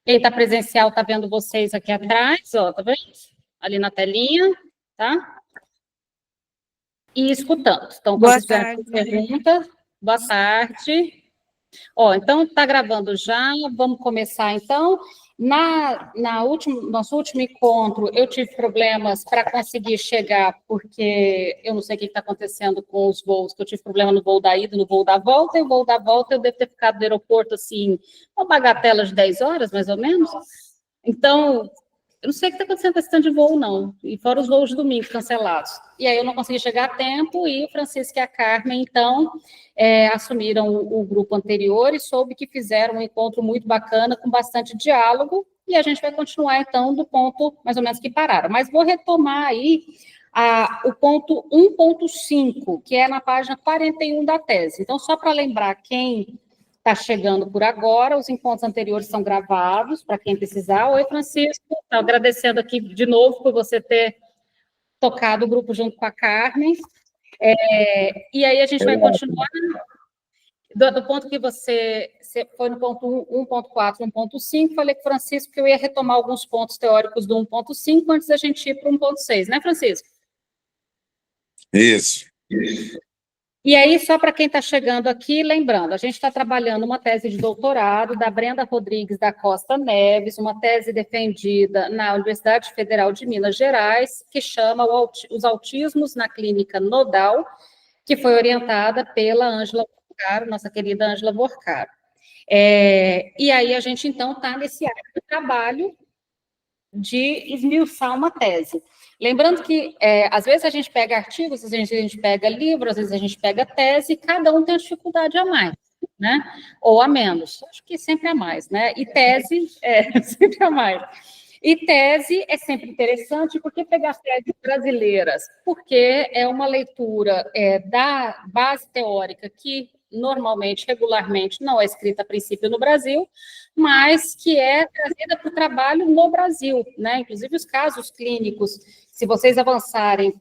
Quem está presencial está vendo vocês aqui atrás, ó, tá vendo? Ali na telinha, tá? E escutando. Então, quando vocês tiverem pergunta, boa tarde. Ó, então, está gravando já, vamos começar, então. Nosso último encontro, eu tive problemas para conseguir chegar, porque eu não sei o que está acontecendo com os voos, que eu tive problema no voo da ida, no voo da volta, e o voo da volta eu devo ter ficado no aeroporto, assim, uma bagatela de 10 horas, mais ou menos. Então, eu não sei o que está acontecendo com esse tanto de voo, não. E fora os voos de domingo cancelados. E aí eu não consegui chegar a tempo, e o Francisco e a Carmen, então, assumiram o grupo anterior e soube que fizeram um encontro muito bacana, com bastante diálogo, e a gente vai continuar, então, do ponto mais ou menos que pararam. Mas vou retomar aí o ponto 1.5, que é na página 41 da tese. Então, só para lembrar quem está chegando por agora, os encontros anteriores são gravados, para quem precisar. Oi, Francisco, agradecendo aqui de novo por você ter tocado o grupo junto com a Carmen. E aí a gente vai continuar do ponto que você foi no ponto 1.4, 1.5, falei com o Francisco que eu ia retomar alguns pontos teóricos do 1.5 antes da gente ir para o 1.6, né, Francisco? Isso. E aí, só para quem está chegando aqui, lembrando, a gente está trabalhando uma tese de doutorado da Brenda Rodrigues da Costa Neves, uma tese defendida na Universidade Federal de Minas Gerais, que chama Os Autismos na Clínica Nodal, que foi orientada pela Ângela Borcaro, nossa querida Ângela Borcaro. E aí a gente, então, está nesse trabalho de esmiuçar uma tese. Lembrando que, às vezes, a gente pega artigos, às vezes a gente pega livros, às vezes a gente pega tese, e cada um tem uma dificuldade a mais, né? Ou a menos. Acho que sempre a mais, né? E tese é sempre a mais. E tese é sempre interessante, porque pegar teses brasileiras? Porque é uma leitura da base teórica que, normalmente, regularmente, não é escrita a princípio no Brasil, mas que é trazida para o trabalho no Brasil, né? Inclusive os casos clínicos, se vocês avançarem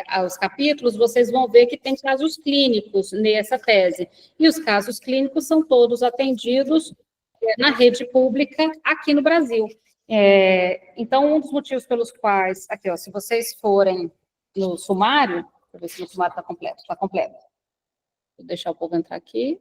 aos capítulos, vocês vão ver que tem casos clínicos nessa tese, e os casos clínicos são todos atendidos na rede pública aqui no Brasil. Então, um dos motivos pelos quais, aqui, ó, se vocês forem no sumário, deixa eu ver se o sumário está completo, vou deixar o povo entrar aqui.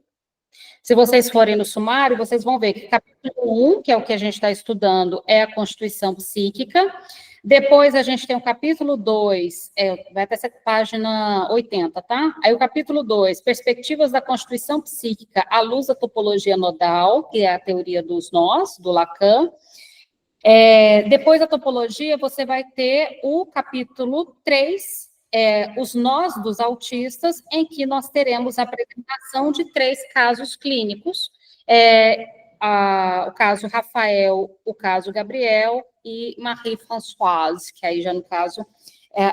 Se vocês forem no sumário, vocês vão ver que capítulo 1, que é o que a gente está estudando, é a Constituição Psíquica. Depois a gente tem o capítulo 2, vai até essa página 80, tá? Aí o capítulo 2, Perspectivas da Constituição Psíquica à luz da topologia nodal, que é a teoria dos nós, do Lacan. Depois da topologia, você vai ter o capítulo 3, os nós dos autistas, em que nós teremos a apresentação de 3 casos clínicos, o caso Rafael, o caso Gabriel e Marie-Françoise, que aí já no caso...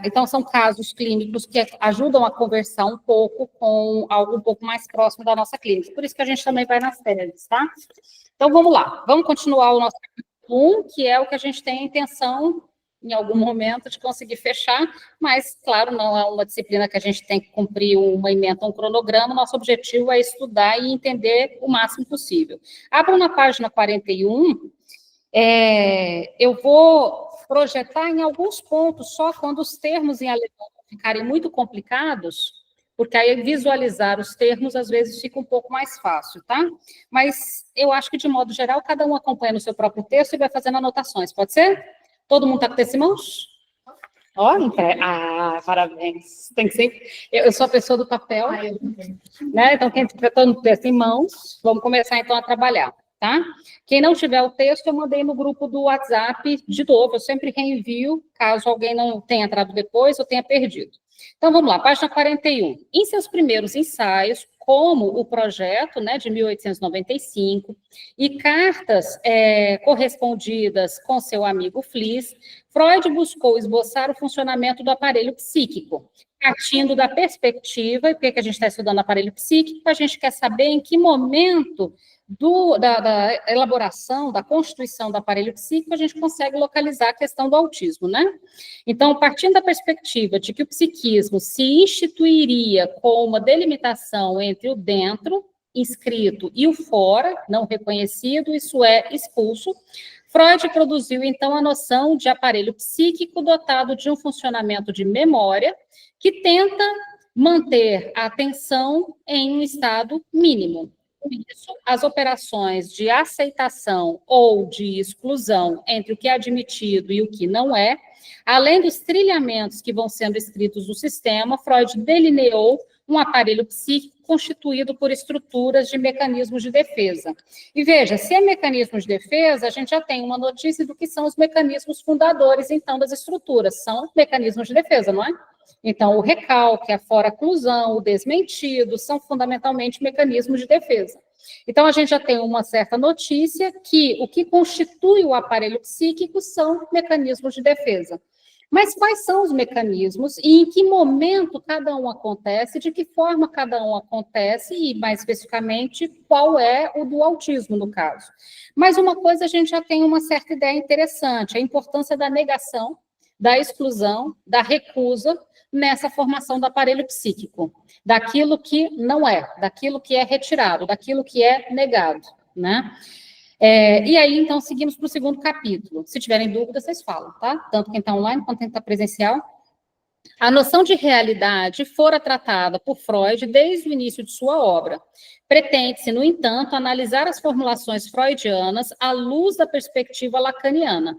então, são casos clínicos que ajudam a conversar um pouco com algo um pouco mais próximo da nossa clínica. Por isso que a gente também vai nas teses, tá? Então, vamos lá. Vamos continuar o nosso capítulo 1, que é o que a gente tem a intenção, em algum momento, de conseguir fechar, mas, claro, não é uma disciplina que a gente tem que cumprir uma ementa, um cronograma. Nosso objetivo é estudar e entender o máximo possível. Abra na página 41, eu vou projetar em alguns pontos, só quando os termos em alemão ficarem muito complicados, porque aí visualizar os termos, às vezes, fica um pouco mais fácil, tá? Mas eu acho que, de modo geral, cada um acompanha no seu próprio texto e vai fazendo anotações, pode ser? Todo mundo está com o texto em mãos? Parabéns. Tem que ser... Eu sou a pessoa do papel, né? Então, quem está com o texto em mãos, vamos começar, então, a trabalhar. Tá? Quem não tiver o texto, eu mandei no grupo do WhatsApp, de novo, eu sempre reenvio, caso alguém não tenha entrado depois ou tenha perdido. Então, vamos lá, página 41. Em seus primeiros ensaios, como o projeto, né, de 1895, e cartas correspondidas com seu amigo Fliess, Freud buscou esboçar o funcionamento do aparelho psíquico, partindo da perspectiva, e por que a gente está estudando aparelho psíquico? A gente quer saber em que momento da elaboração, da constituição do aparelho psíquico, a gente consegue localizar a questão do autismo, né? Então, partindo da perspectiva de que o psiquismo se instituiria com uma delimitação entre o dentro, inscrito e o fora, não reconhecido, isso é expulso. Freud produziu, então, a noção de aparelho psíquico dotado de um funcionamento de memória que tenta manter a atenção em um estado mínimo. Por isso, as operações de aceitação ou de exclusão entre o que é admitido e o que não é, além dos trilhamentos que vão sendo escritos no sistema, Freud delineou um aparelho psíquico constituído por estruturas de mecanismos de defesa. E veja, se é mecanismo de defesa, a gente já tem uma notícia do que são os mecanismos fundadores, então, das estruturas. São mecanismos de defesa, não é? Então, o recalque, a fora-oclusão, o desmentido, são fundamentalmente mecanismos de defesa. Então, a gente já tem uma certa notícia que o que constitui o aparelho psíquico são mecanismos de defesa. Mas quais são os mecanismos e em que momento cada um acontece, de que forma cada um acontece e, mais especificamente, qual é o do autismo, no caso. Mas uma coisa a gente já tem uma certa ideia interessante, a importância da negação, da exclusão, da recusa nessa formação do aparelho psíquico, daquilo que não é, daquilo que é retirado, daquilo que é negado, né? E aí, então, seguimos para o segundo capítulo. Se tiverem dúvidas, vocês falam, tá? Tanto quem está online quanto quem está presencial. A noção de realidade fora tratada por Freud desde o início de sua obra. Pretende-se, no entanto, analisar as formulações freudianas à luz da perspectiva lacaniana.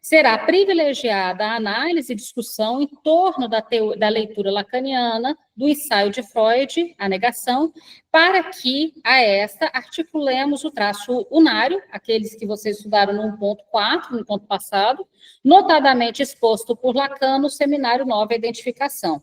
Será privilegiada a análise e discussão em torno da leitura lacaniana, do ensaio de Freud, a negação, para que a esta articulemos o traço unário, aqueles que vocês estudaram no 1.4, no ponto passado, notadamente exposto por Lacan no seminário Nova Identificação.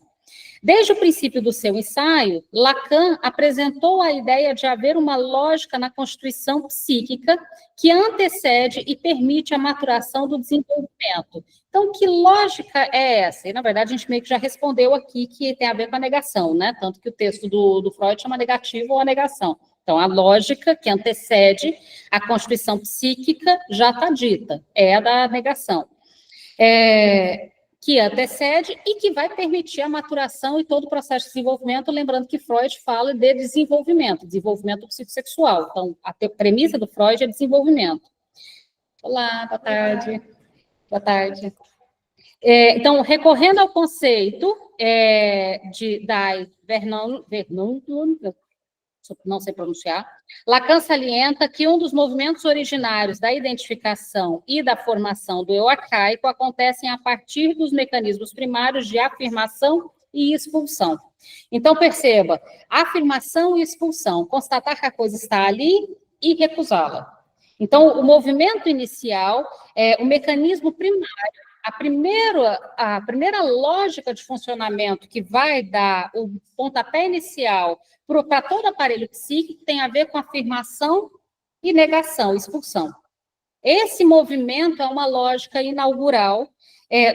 Desde o princípio do seu ensaio, Lacan apresentou a ideia de haver uma lógica na constituição psíquica que antecede e permite a maturação do desenvolvimento. Então, que lógica é essa? E, na verdade, a gente meio que já respondeu aqui que tem a ver com a negação, né? Tanto que o texto do Freud chama negativo ou a negação. Então, a lógica que antecede a constituição psíquica já está dita, é a da negação. Que antecede e que vai permitir a maturação e todo o processo de desenvolvimento, lembrando que Freud fala de desenvolvimento psicossexual. Então, a premissa do Freud é desenvolvimento. Olá, boa tarde. Boa tarde. Então, recorrendo ao conceito de Vernon, não sei pronunciar, Lacan salienta que um dos movimentos originários da identificação e da formação do eu arcaico acontecem a partir dos mecanismos primários de afirmação e expulsão. Então, perceba, afirmação e expulsão, constatar que a coisa está ali e recusá-la. Então, o movimento inicial é o mecanismo primário, a primeira lógica de funcionamento que vai dar o pontapé inicial para todo aparelho psíquico tem a ver com afirmação e negação, expulsão. Esse movimento é uma lógica inaugural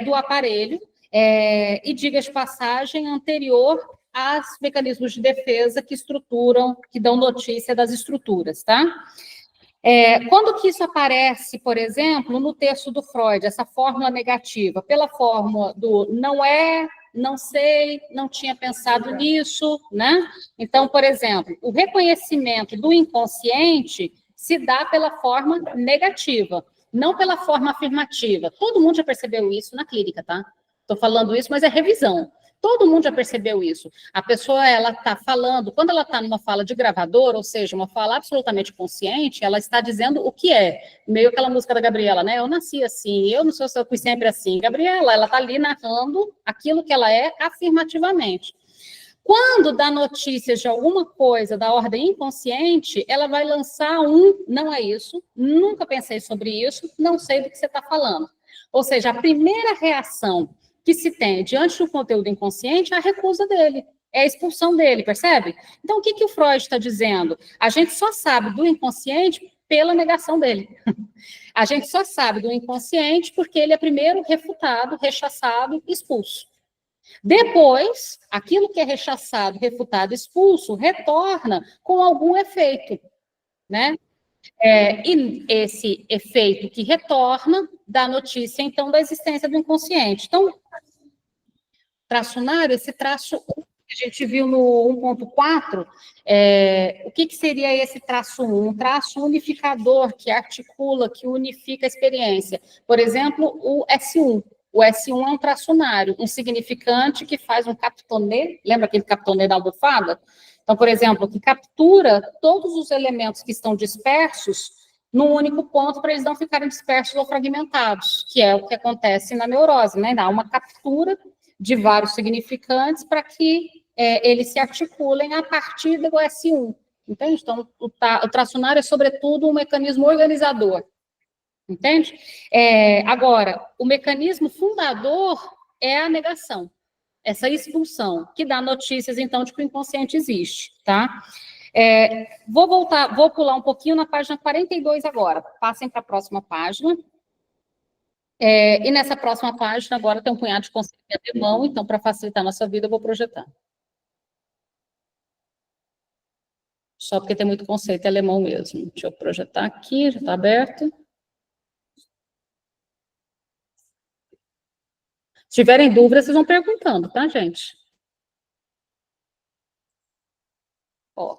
do aparelho e, diga de passagem, anterior aos mecanismos de defesa que estruturam, que dão notícia das estruturas, tá? Quando que isso aparece, por exemplo, no texto do Freud, essa fórmula negativa, pela fórmula do não é, não sei, não tinha pensado nisso, né? Então, por exemplo, o reconhecimento do inconsciente se dá pela forma negativa, não pela forma afirmativa. Todo mundo já percebeu isso na clínica, tá? Estou falando isso, mas é revisão. Todo mundo já percebeu isso. A pessoa, ela está falando, quando ela está numa fala de gravador, ou seja, uma fala absolutamente consciente, ela está dizendo o que é. Meio aquela música da Gabriela, né? Eu nasci assim, eu não sou, eu fui sempre assim. Gabriela, ela está ali narrando aquilo que ela é afirmativamente. Quando dá notícias de alguma coisa da ordem inconsciente, ela vai lançar não é isso, nunca pensei sobre isso, não sei do que você está falando. Ou seja, a primeira reação que se tem diante do conteúdo inconsciente é a recusa dele, é a expulsão dele, percebe? Então, o que o Freud está dizendo? A gente só sabe do inconsciente pela negação dele. A gente só sabe do inconsciente porque ele é primeiro refutado, rechaçado, expulso. Depois, aquilo que é rechaçado, refutado, expulso, retorna com algum efeito, né? E esse efeito que retorna dá notícia, então, da existência do inconsciente. Então, traço unário, esse traço a gente viu no 1.4, o que seria esse traço 1? Um traço unificador, que articula, que unifica a experiência. Por exemplo, o S1. O S1 é um traço unário, um significante que faz um captonê, lembra aquele captonê da almofada? Então, por exemplo, que captura todos os elementos que estão dispersos num único ponto para eles não ficarem dispersos ou fragmentados, que é o que acontece na neurose, né? Dá uma captura de vários significantes para que eles se articulem a partir do S1, entende? Então, o tracionário é, sobretudo, um mecanismo organizador, entende? Agora, o mecanismo fundador é a negação, essa expulsão, que dá notícias, então, de que o inconsciente existe, tá? Vou pular um pouquinho na página 42 agora. Passem para a próxima página. E nessa próxima página, agora tem um punhado de conceito em alemão, então, para facilitar a nossa vida, eu vou projetar. Só porque tem muito conceito em alemão mesmo. Deixa eu projetar aqui, já está aberto. Se tiverem dúvidas, vocês vão perguntando, tá, gente? Ó.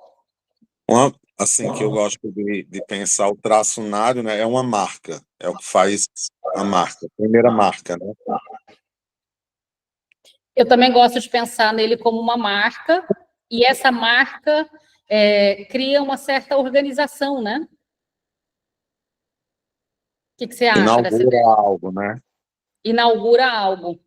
Assim, que eu gosto de pensar o traço unário, né, é uma marca, é o que faz a marca, a primeira marca, né? Eu também gosto de pensar nele como uma marca, e essa marca cria uma certa organização, né? O que você acha dessa ideia? Inaugura algo, né? Inaugura algo.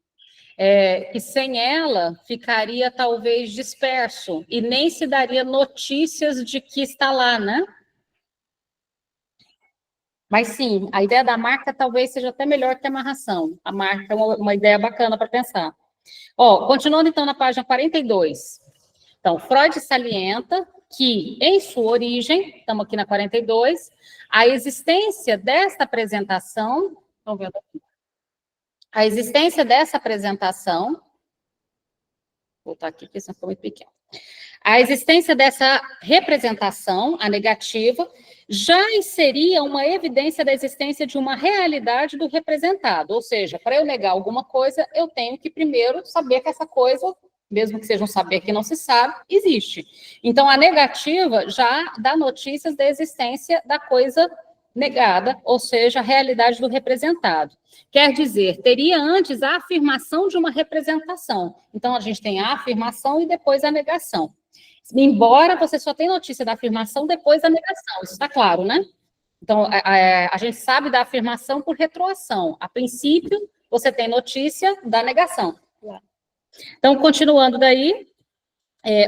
E sem ela ficaria talvez disperso, e nem se daria notícias de que está lá, né? Mas sim, a ideia da marca talvez seja até melhor que a amarração. A marca é uma ideia bacana para pensar. Continuando então na página 42. Então, Freud salienta que, em sua origem, estamos aqui na 42, a existência desta apresentação, estão vendo aqui? A existência dessa apresentação, vou voltar aqui, porque senão ficou muito pequeno. A existência dessa representação, a negativa, já seria uma evidência da existência de uma realidade do representado. Ou seja, para eu negar alguma coisa, eu tenho que primeiro saber que essa coisa, mesmo que seja um saber que não se sabe, existe. Então, a negativa já dá notícias da existência da coisa negada, ou seja, a realidade do representado. Quer dizer, teria antes a afirmação de uma representação. Então, a gente tem a afirmação e depois a negação. Embora você só tenha notícia da afirmação depois da negação, isso está claro, né? Então, a gente sabe da afirmação por retroação. A princípio, você tem notícia da negação. Então, continuando daí,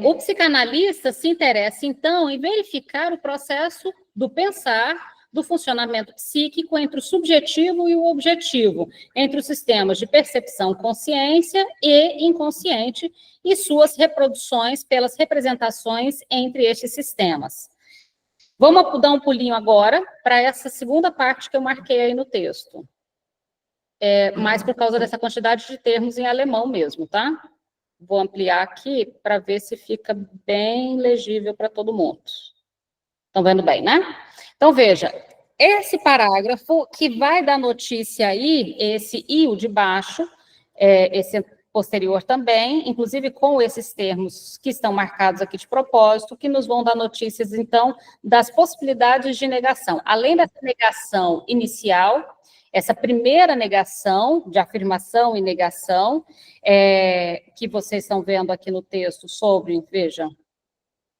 o psicanalista se interessa, então, em verificar o processo do pensar, do funcionamento psíquico entre o subjetivo e o objetivo, entre os sistemas de percepção, consciência e inconsciente, e suas reproduções pelas representações entre estes sistemas. Vamos dar um pulinho agora para essa segunda parte que eu marquei aí no texto. Mais por causa dessa quantidade de termos em alemão mesmo, tá? Vou ampliar aqui para ver se fica bem legível para todo mundo. Estão vendo bem, né? Então, veja, esse parágrafo que vai dar notícia aí, esse i, o de baixo, esse posterior também, inclusive com esses termos que estão marcados aqui de propósito, que nos vão dar notícias, então, das possibilidades de negação. Além dessa negação inicial, essa primeira negação, de afirmação e negação, que vocês estão vendo aqui no texto sobre, vejam,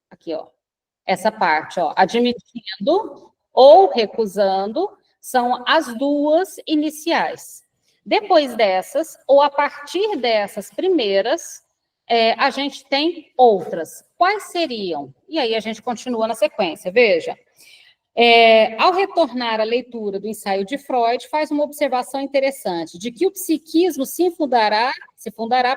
aqui, ó, essa parte, ó, admitindo ou recusando, são as duas iniciais. Depois dessas, ou a partir dessas primeiras, a gente tem outras. Quais seriam? E aí a gente continua na sequência, veja. Ao retornar à leitura do ensaio de Freud, faz uma observação interessante, de que o psiquismo se fundará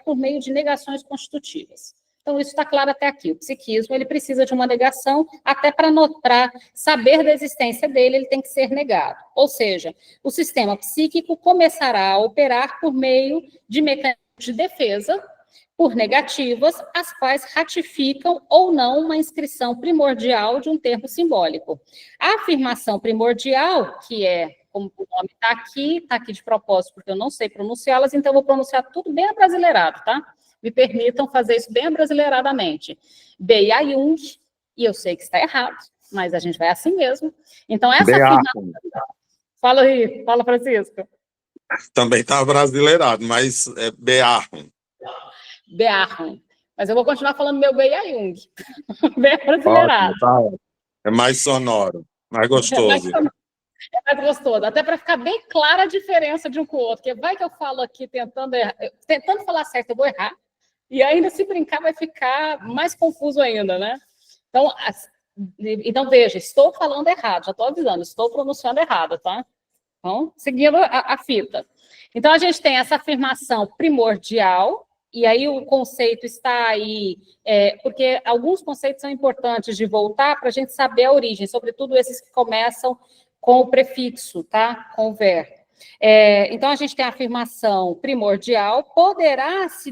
por meio de negações constitutivas. Então, isso está claro até aqui. O psiquismo, ele precisa de uma negação, até para saber da existência dele, ele tem que ser negado. Ou seja, o sistema psíquico começará a operar por meio de mecanismos de defesa, por negativas, as quais ratificam ou não uma inscrição primordial de um termo simbólico. A afirmação primordial, que é, como o nome está aqui de propósito, porque eu não sei pronunciá-las, então eu vou pronunciar tudo bem abrasileirado, tá? me permitam fazer isso bem abrasileiradamente. B.A. Jung, e eu sei que está errado, mas a gente vai assim mesmo. Então, essa afirmação... Fala aí, fala, Francisco. Também está brasileirado, mas é Bearron. Bearron. Mas eu vou continuar falando meu B.A. Jung. Bem brasileirado. É mais sonoro, mais gostoso. É mais gostoso, até para ficar bem clara a diferença de um com o outro, porque vai que eu falo aqui tentando falar certo, eu vou errar, e ainda se brincar vai ficar mais confuso ainda, né? Então veja, estou falando errado, já estou avisando, estou pronunciando errado, tá? Então, seguindo a fita. Então, a gente tem essa afirmação primordial, e aí o conceito está aí, porque alguns conceitos são importantes de voltar para a gente saber a origem, sobretudo esses que começam com o prefixo, tá? Com o ver. Então, a gente tem a afirmação primordial, poderá se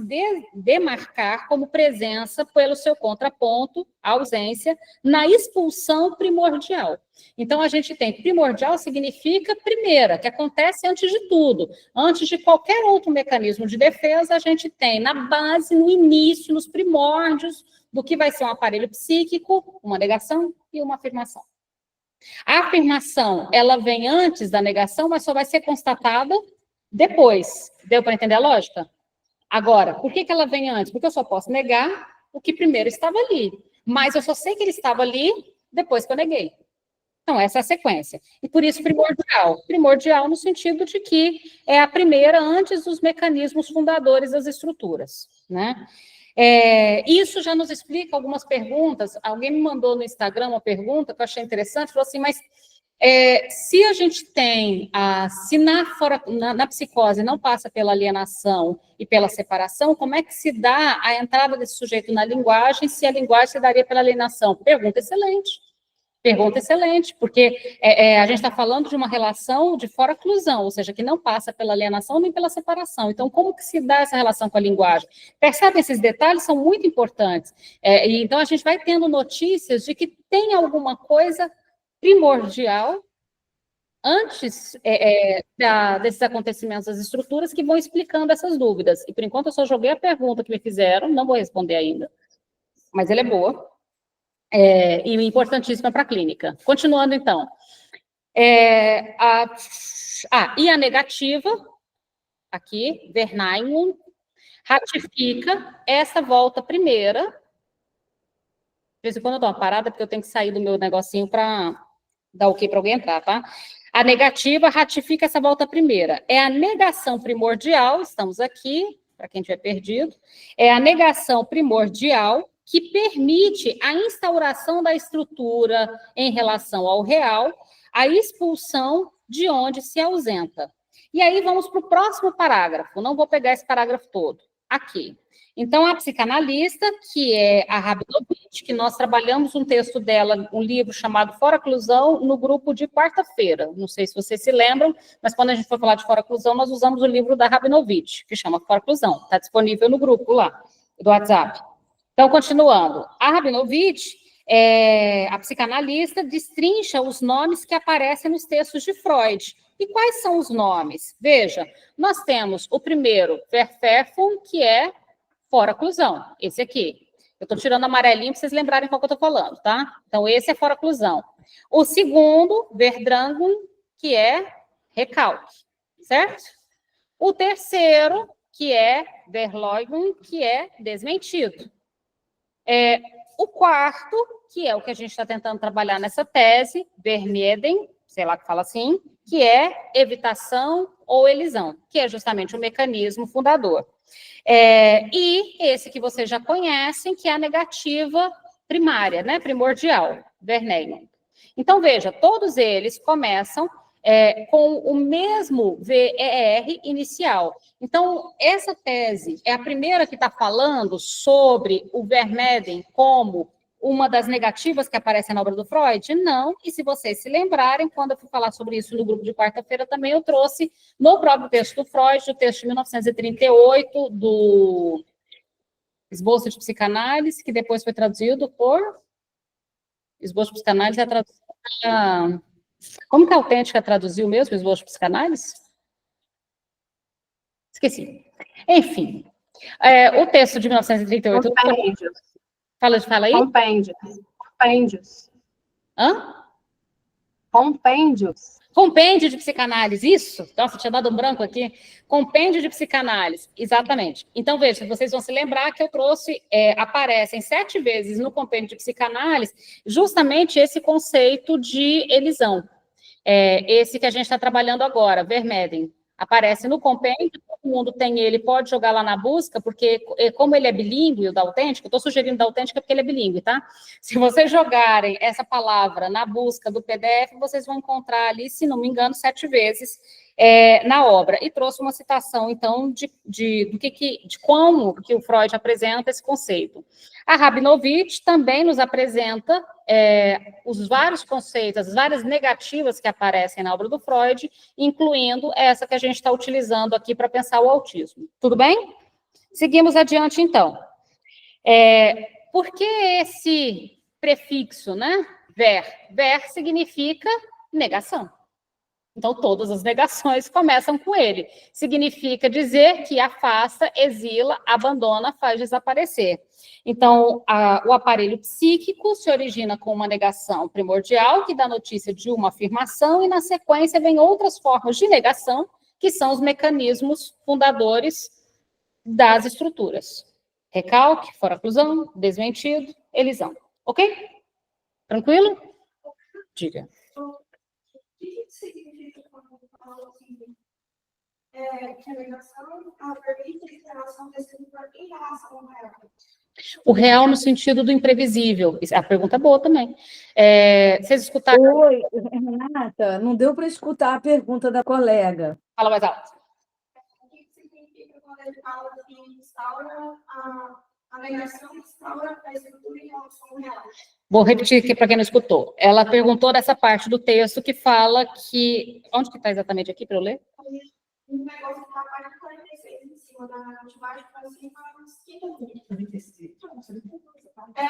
demarcar como presença pelo seu contraponto, ausência, na expulsão primordial. Então, a gente tem primordial significa primeira, que acontece antes de tudo. Antes de qualquer outro mecanismo de defesa, a gente tem na base, no início, nos primórdios do que vai ser um aparelho psíquico, uma negação e uma afirmação. A afirmação, ela vem antes da negação, mas só vai ser constatada depois. Deu para entender a lógica? Agora, por que ela vem antes? Porque eu só posso negar o que primeiro estava ali. Mas eu só sei que ele estava ali depois que eu neguei. Então, essa é a sequência. E por isso primordial. Primordial no sentido de que é a primeira antes dos mecanismos fundadores das estruturas, né? Isso já nos explica algumas perguntas. Alguém me mandou no Instagram uma pergunta que eu achei interessante, falou assim, mas se a gente tem, se na psicose não passa pela alienação e pela separação, como é que se dá a entrada desse sujeito na linguagem, se a linguagem se daria pela alienação? Pergunta excelente. Pergunta excelente, porque a gente está falando de uma relação de fora-clusão, ou seja, que não passa pela alienação nem pela separação. Então, como que se dá essa relação com a linguagem? Percebem, esses detalhes são muito importantes. E então, a gente vai tendo notícias de que tem alguma coisa primordial antes desses acontecimentos das estruturas que vão explicando essas dúvidas. E, por enquanto, eu só joguei a pergunta que me fizeram, não vou responder ainda, mas ela é boa. E importantíssima para a clínica. Continuando, então. E a negativa, aqui, Verneinung, ratifica essa volta primeira. De vez em quando eu dou uma parada, porque eu tenho que sair do meu negocinho para dar ok para alguém entrar, tá? A negativa ratifica essa volta primeira. É a negação primordial, estamos aqui, para quem tiver perdido, é a negação primordial que permite a instauração da estrutura em relação ao real, a expulsão de onde se ausenta. E aí vamos para o próximo parágrafo, não vou pegar esse parágrafo todo, aqui. Então, a psicanalista, que é a Rabinovitch, que nós trabalhamos um texto dela, um livro chamado Fora-Clusão, no grupo de quarta-feira. Não sei se vocês se lembram, mas quando a gente for falar de Fora-Clusão, nós usamos o livro da Rabinovitch, que chama Fora-Clusão. Está disponível no grupo lá, do WhatsApp. Então, continuando. A Rabinovitch, a psicanalista, destrincha os nomes que aparecem nos textos de Freud. E quais são os nomes? Veja, nós temos o primeiro, Verpfeffung, que é fora-clusão, esse aqui. Eu estou tirando amarelinho para vocês lembrarem qual que eu estou falando, tá? Então, esse é fora-clusão. O segundo, Verdrangung, que é recalque, certo? O terceiro, que é Verleugnung, que é desmentido. O quarto, que é o que a gente está tentando trabalhar nessa tese, Vermieden, sei lá que fala assim, que é evitação ou elisão, que é justamente o mecanismo fundador. E esse que vocês já conhecem, que é a negativa primária, né, primordial, Verneinung. Então, veja, todos eles começam com o mesmo VER inicial. Então, essa tese é a primeira que está falando sobre o Vermeiden como uma das negativas que aparece na obra do Freud? Não, e se vocês se lembrarem, quando eu fui falar sobre isso no grupo de quarta-feira, também eu trouxe no próprio texto do Freud, o texto de 1938, do Esboço de Psicanálise, que depois foi traduzido por... Esboço de Psicanálise é traduzido... Como que a Autêntica traduziu mesmo, Esboço de Psicanálise? Esqueci. Enfim, O texto de 1938... Compêndios. Fala aí? Compêndios. Hã? Compêndios. Compêndio de psicanálise, isso? Nossa, tinha dado um branco aqui. Compêndio de psicanálise, exatamente. Então, veja, vocês vão se lembrar que eu trouxe, aparecem 7 vezes no compêndio de psicanálise, justamente esse conceito de elisão. Esse que a gente está trabalhando agora, Vermeden. Aparece no compêndio, todo mundo tem ele, pode jogar lá na busca, porque como ele é bilíngue, o da Autêntica, eu estou sugerindo da Autêntica porque ele é bilíngue, tá? Se vocês jogarem essa palavra na busca do PDF, vocês vão encontrar ali, se não me engano, 7 vezes na obra. E trouxe uma citação, então, de como que o Freud apresenta esse conceito. A Rabinovich também nos apresenta os vários conceitos, as várias negativas que aparecem na obra do Freud, incluindo essa que a gente está utilizando aqui para pensar o autismo. Tudo bem? Seguimos adiante, então. Por que esse prefixo, né? Ver. Ver significa negação. Então, todas as negações começam com ele. Significa dizer que afasta, exila, abandona, faz desaparecer. Então, o aparelho psíquico se origina com uma negação primordial, que dá notícia de uma afirmação, e na sequência vem outras formas de negação, que são os mecanismos fundadores das estruturas. Recalque, foraclusão, desmentido, elisão. Ok? Tranquilo? Diga. O que significa quando fala assim, que a negação permite a relação desse em relação ao real? O real no sentido do imprevisível. A pergunta é boa também. Vocês escutaram? Oi, Renata, não deu para escutar a pergunta da colega. Fala mais alto. O que significa quando ele fala que instaura a negação, instaura a estrutura em relação ao real? Vou repetir aqui para quem não escutou. Ela perguntou dessa parte do texto que fala que... Onde que está exatamente aqui para eu ler? Um negócio que está a página 46 em cima, de baixo para cima, uns 15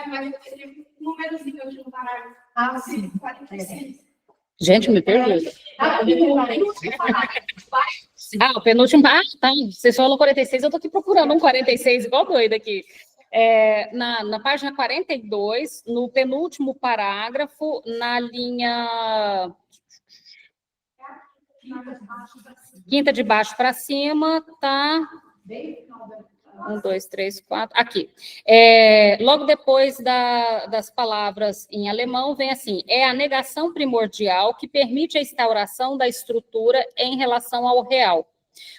mas eu escrevi um númerozinho aqui no parágrafo. Ah, sim. 46. Gente, me perdi. O penúltimo... Ah, tá. Você falou 46, eu estou aqui procurando um 46, igual doida aqui. Na página 42, no penúltimo parágrafo, na linha... Quinta de baixo para cima, tá? 1, 2, 3, 4. Aqui. Logo depois das palavras em alemão, vem assim: é a negação primordial que permite a instauração da estrutura em relação ao real.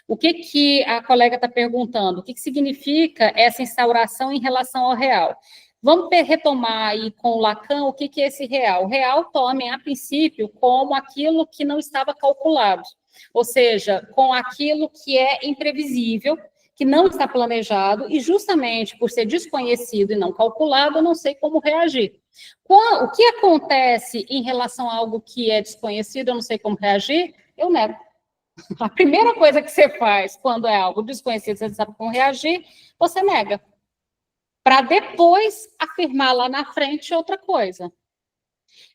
O que a colega está perguntando? O que significa essa instauração em relação ao real? Vamos retomar aí com o Lacan o que é esse real. O real tomem, a princípio, como aquilo que não estava calculado, ou seja, com aquilo que é imprevisível, que não está planejado, e justamente por ser desconhecido e não calculado, eu não sei como reagir. O que acontece em relação a algo que é desconhecido, eu não sei como reagir, eu nego. A primeira coisa que você faz quando é algo desconhecido, você não sabe como reagir, você nega. Para depois afirmar lá na frente outra coisa.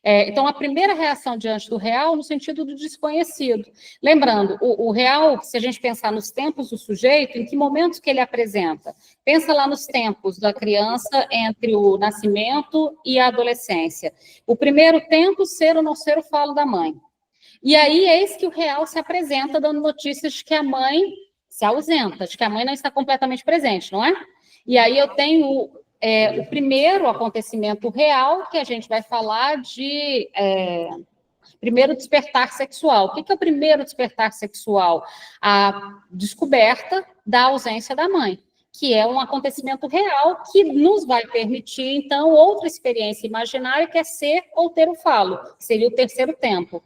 Então, a primeira reação diante do real, no sentido do desconhecido. Lembrando, o real, se a gente pensar nos tempos do sujeito, em que momentos que ele apresenta? Pensa lá nos tempos da criança entre o nascimento e a adolescência. O primeiro tempo, ser ou não ser o falo da mãe. E aí, eis que o real se apresenta dando notícias de que a mãe se ausenta, de que a mãe não está completamente presente, não é? E aí eu tenho o primeiro acontecimento real, que a gente vai falar de primeiro despertar sexual. O que é o primeiro despertar sexual? A descoberta da ausência da mãe, que é um acontecimento real que nos vai permitir, então, outra experiência imaginária, que é ser ou ter o falo, que seria o terceiro tempo.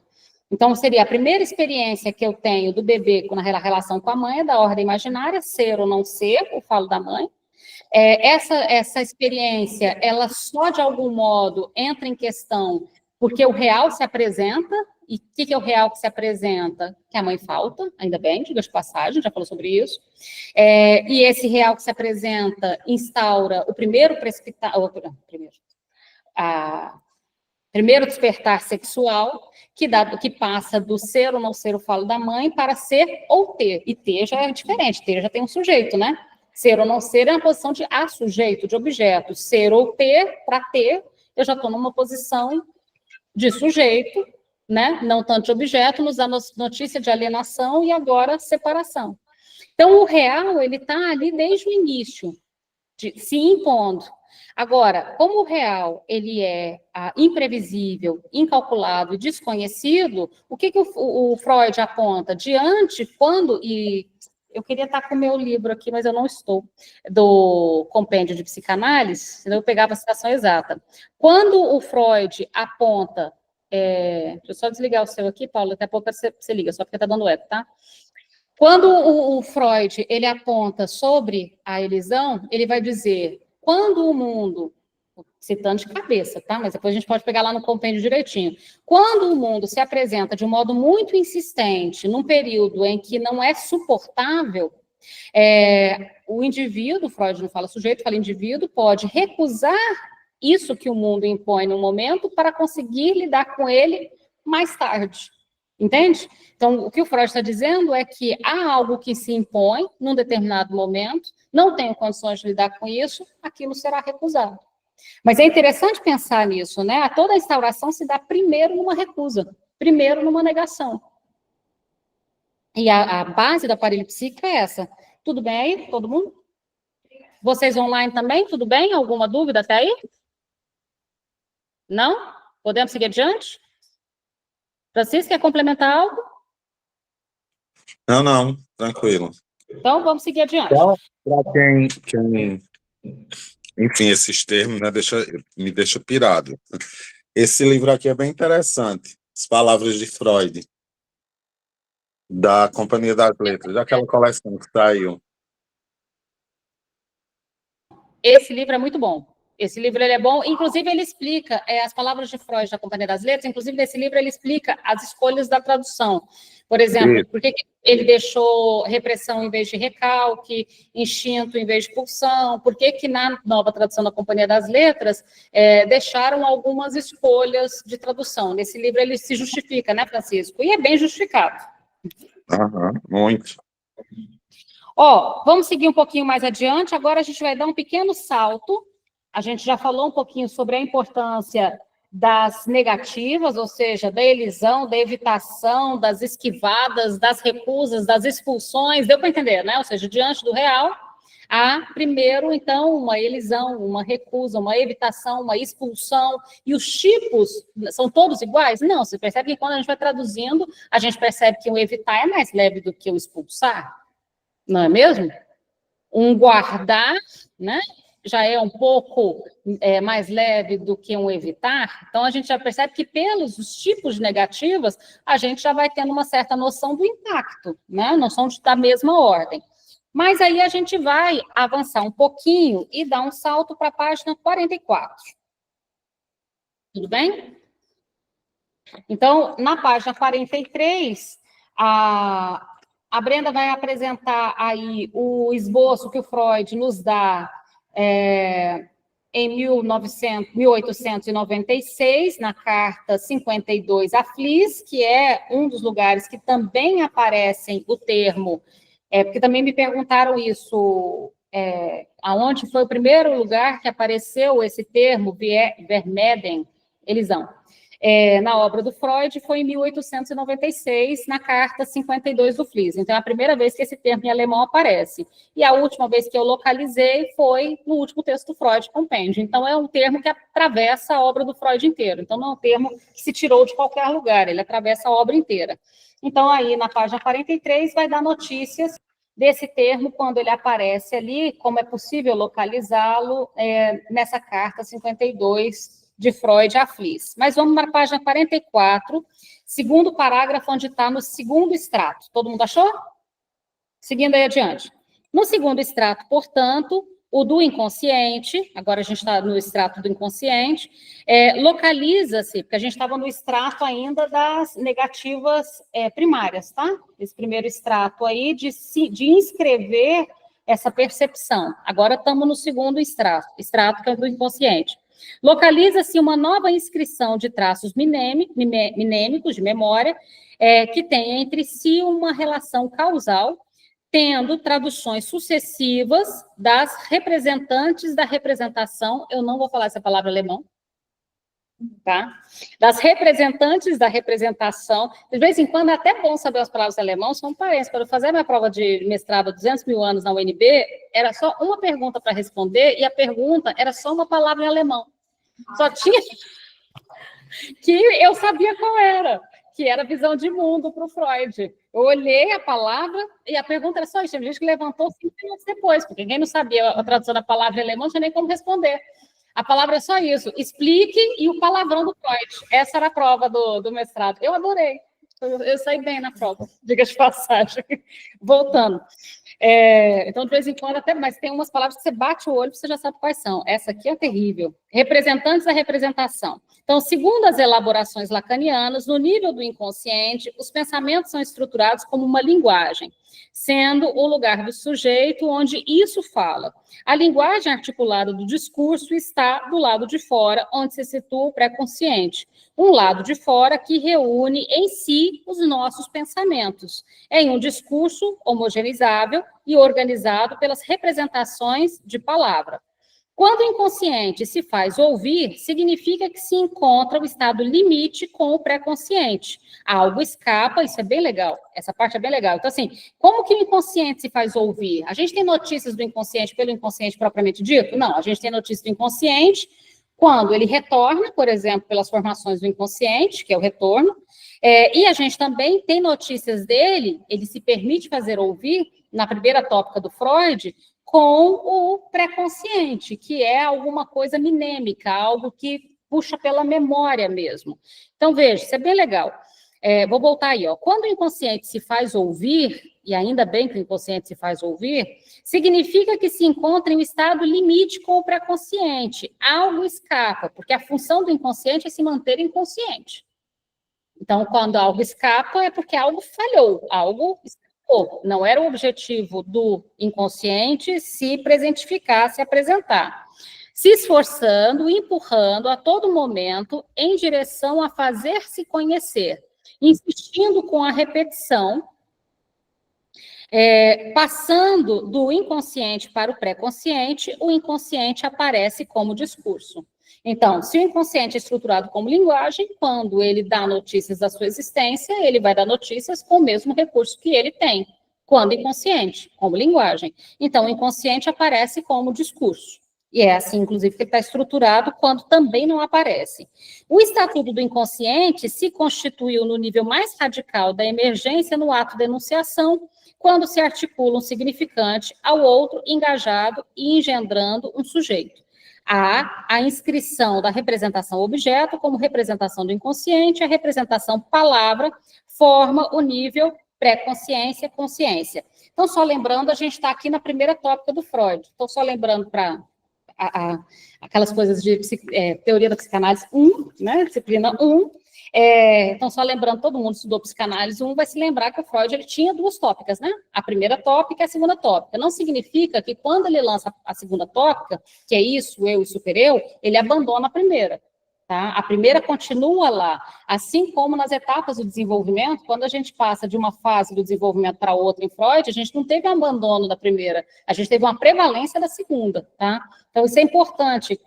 Então, seria a primeira experiência que eu tenho do bebê na relação com a mãe, é da ordem imaginária, ser ou não ser, o falo da mãe. Essa experiência, ela só de algum modo entra em questão porque o real se apresenta. E o que é o real que se apresenta? Que a mãe falta, ainda bem, diga de passagem, já falou sobre isso. E esse real que se apresenta instaura o primeiro primeiro despertar sexual, que passa do ser ou não ser o falo da mãe para ser ou ter. E ter já é diferente, ter já tem um sujeito, né? Ser ou não ser é uma posição de sujeito, de objeto. Ser ou ter, para ter, eu já estou numa posição de sujeito, né? Não tanto de objeto, nos dá notícia de alienação e agora separação. Então, o real, ele está ali desde o início, se impondo. Agora, como o real ele é imprevisível, incalculável e desconhecido, o que o Freud aponta? Diante, quando... Eu queria estar com o meu livro aqui, mas eu não estou, do Compêndio de Psicanálise, senão eu pegava a citação exata. Quando o Freud aponta... deixa eu só desligar o seu aqui, Paulo, daqui a pouco você liga, só porque está dando eco, tá? Quando o Freud ele aponta sobre a elisão, ele vai dizer, quando o mundo, citando de cabeça, tá? Mas depois a gente pode pegar lá no compêndio direitinho. Quando o mundo se apresenta de um modo muito insistente, num período em que não é suportável, o indivíduo, Freud não fala sujeito, fala indivíduo, pode recusar isso que o mundo impõe no momento para conseguir lidar com ele mais tarde. Entende? Então, o que o Freud está dizendo é que há algo que se impõe num determinado momento, não tenho condições de lidar com isso, aquilo será recusado. Mas é interessante pensar nisso, né? Toda a instauração se dá primeiro numa recusa, primeiro numa negação. E a base do aparelho psíquico é essa. Tudo bem aí, todo mundo? Vocês online também, tudo bem? Alguma dúvida até aí? Não? Podemos seguir adiante? Francisco, quer complementar algo? Não, tranquilo. Então, vamos seguir adiante. Para quem, enfim, esses termos, né, me deixa pirado. Esse livro aqui é bem interessante, As Palavras de Freud, da Companhia das Letras, daquela coleção que saiu. Esse livro é muito bom. Esse livro ele é bom, inclusive ele explica as palavras de Freud da Companhia das Letras, inclusive nesse livro ele explica as escolhas da tradução. Por exemplo, por que ele deixou repressão em vez de recalque, instinto em vez de pulsão, por que na nova tradução da Companhia das Letras deixaram algumas escolhas de tradução. Nesse livro ele se justifica, né, Francisco? E é bem justificado. Muito. Vamos seguir um pouquinho mais adiante, agora a gente vai dar um pequeno salto. A gente já falou um pouquinho sobre a importância das negativas, ou seja, da elisão, da evitação, das esquivadas, das recusas, das expulsões, deu para entender, né? Ou seja, diante do real, há primeiro, então, uma elisão, uma recusa, uma evitação, uma expulsão, e os tipos são todos iguais? Não, você percebe que quando a gente vai traduzindo, a gente percebe que o evitar é mais leve do que o expulsar, não é mesmo? Um guardar, né? Já é um pouco mais leve do que um evitar, então a gente já percebe que pelos os tipos negativos, a gente já vai tendo uma certa noção do impacto, né? Noção da mesma ordem. Mas aí a gente vai avançar um pouquinho e dar um salto para a página 44. Tudo bem? Então, na página 43, a Brenda vai apresentar aí o esboço que o Freud nos dá em 1896, na carta 52 a Fliess, que é um dos lugares que também aparecem o termo, porque também me perguntaram isso, aonde foi o primeiro lugar que apareceu esse termo, Vermeden, elisão. Na obra do Freud, foi em 1896, na carta 52 do Fliess. Então, é a primeira vez que esse termo em alemão aparece. E a última vez que eu localizei foi no último texto do Freud, Compêndio. Então, é um termo que atravessa a obra do Freud inteiro. Então, não é um termo que se tirou de qualquer lugar, ele atravessa a obra inteira. Então, aí, na página 43, vai dar notícias desse termo quando ele aparece ali, como é possível localizá-lo nessa carta 52 de Freud a Fliess. Mas vamos na página 44, segundo parágrafo, onde está no segundo extrato. Todo mundo achou? Seguindo aí adiante. No segundo extrato, portanto, o do inconsciente, agora a gente está no extrato do inconsciente, localiza-se, porque a gente estava no extrato ainda das negativas primárias, tá? Esse primeiro extrato aí de inscrever essa percepção. Agora estamos no segundo extrato que é do inconsciente. Localiza-se uma nova inscrição de traços mnemênicos, de memória, que tem entre si uma relação causal, tendo traduções sucessivas das representantes da representação, eu não vou falar essa palavra alemão, tá? Das representantes da representação, de vez em quando é até bom saber as palavras alemão, são parentes. Para eu fazer a minha prova de mestrado há 200 mil anos na UNB, era só uma pergunta para responder, e a pergunta era só uma palavra em alemão. Só tinha que eu sabia qual era, que era visão de mundo para o Freud. Eu olhei a palavra e a pergunta era só isso. Tem gente que levantou 5 minutos depois, porque quem não sabia a tradução da palavra em alemão não tinha nem como responder. A palavra é só isso. Explique e o palavrão do Freud. Essa era a prova do mestrado. Eu adorei. Eu saí bem na prova, diga de passagem. Voltando. Então, de vez em quando, até, mas tem umas palavras que você bate o olho e você já sabe quais são. Essa aqui é terrível. Representantes da representação. Então, segundo as elaborações lacanianas, no nível do inconsciente, os pensamentos são estruturados como uma linguagem, sendo o lugar do sujeito onde isso fala. A linguagem articulada do discurso está do lado de fora, onde se situa o pré-consciente. Um lado de fora que reúne em si os nossos pensamentos, em um discurso homogeneizável e organizado pelas representações de palavra. Quando o inconsciente se faz ouvir, significa que se encontra o estado limite com o pré-consciente. Algo escapa, isso é bem legal, essa parte é bem legal. Então, assim, como que o inconsciente se faz ouvir? A gente tem notícias do inconsciente pelo inconsciente propriamente dito? Não, a gente tem notícias do inconsciente quando ele retorna, por exemplo, pelas formações do inconsciente, que é o retorno, e a gente também tem notícias dele, ele se permite fazer ouvir, na primeira tópica do Freud, com o pré-consciente, que é alguma coisa minêmica, algo que puxa pela memória mesmo. Então, veja, isso é bem legal. Vou voltar aí, ó. Quando o inconsciente se faz ouvir, e ainda bem que o inconsciente se faz ouvir, significa que se encontra em um estado limite com o pré-consciente. Algo escapa, porque a função do inconsciente é se manter inconsciente. Então, quando algo escapa, é porque algo falhou, algo escapou. Não era o objetivo do inconsciente se presentificar, se apresentar. Se esforçando, empurrando a todo momento em direção a fazer-se conhecer, insistindo com a repetição, passando do inconsciente para o pré-consciente, o inconsciente aparece como discurso. Então, se o inconsciente é estruturado como linguagem, quando ele dá notícias da sua existência, ele vai dar notícias com o mesmo recurso que ele tem, quando inconsciente, como linguagem. Então, o inconsciente aparece como discurso. E é assim, inclusive, que ele está estruturado quando também não aparece. O estatuto do inconsciente se constituiu no nível mais radical da emergência no ato de enunciação, quando se articula um significante ao outro engajado e engendrando um sujeito. Há a inscrição da representação objeto como representação do inconsciente, a representação palavra forma o nível pré-consciência, consciência. Então, só lembrando, a gente está aqui na primeira tópica do Freud. Estou só lembrando para aquelas coisas de teoria da psicanálise 1, né, disciplina 1. Então, só lembrando, todo mundo estudou psicanálise 1, vai se lembrar que o Freud ele tinha 2 tópicas, né? A primeira tópica e a segunda tópica. Não significa que quando ele lança a segunda tópica, que é isso, eu e super-eu, ele abandona a primeira. Tá? A primeira continua lá, assim como nas etapas do desenvolvimento, quando a gente passa de uma fase do desenvolvimento para outra em Freud, a gente não teve um abandono da primeira, a gente teve uma prevalência da segunda, tá? Então, isso é importante,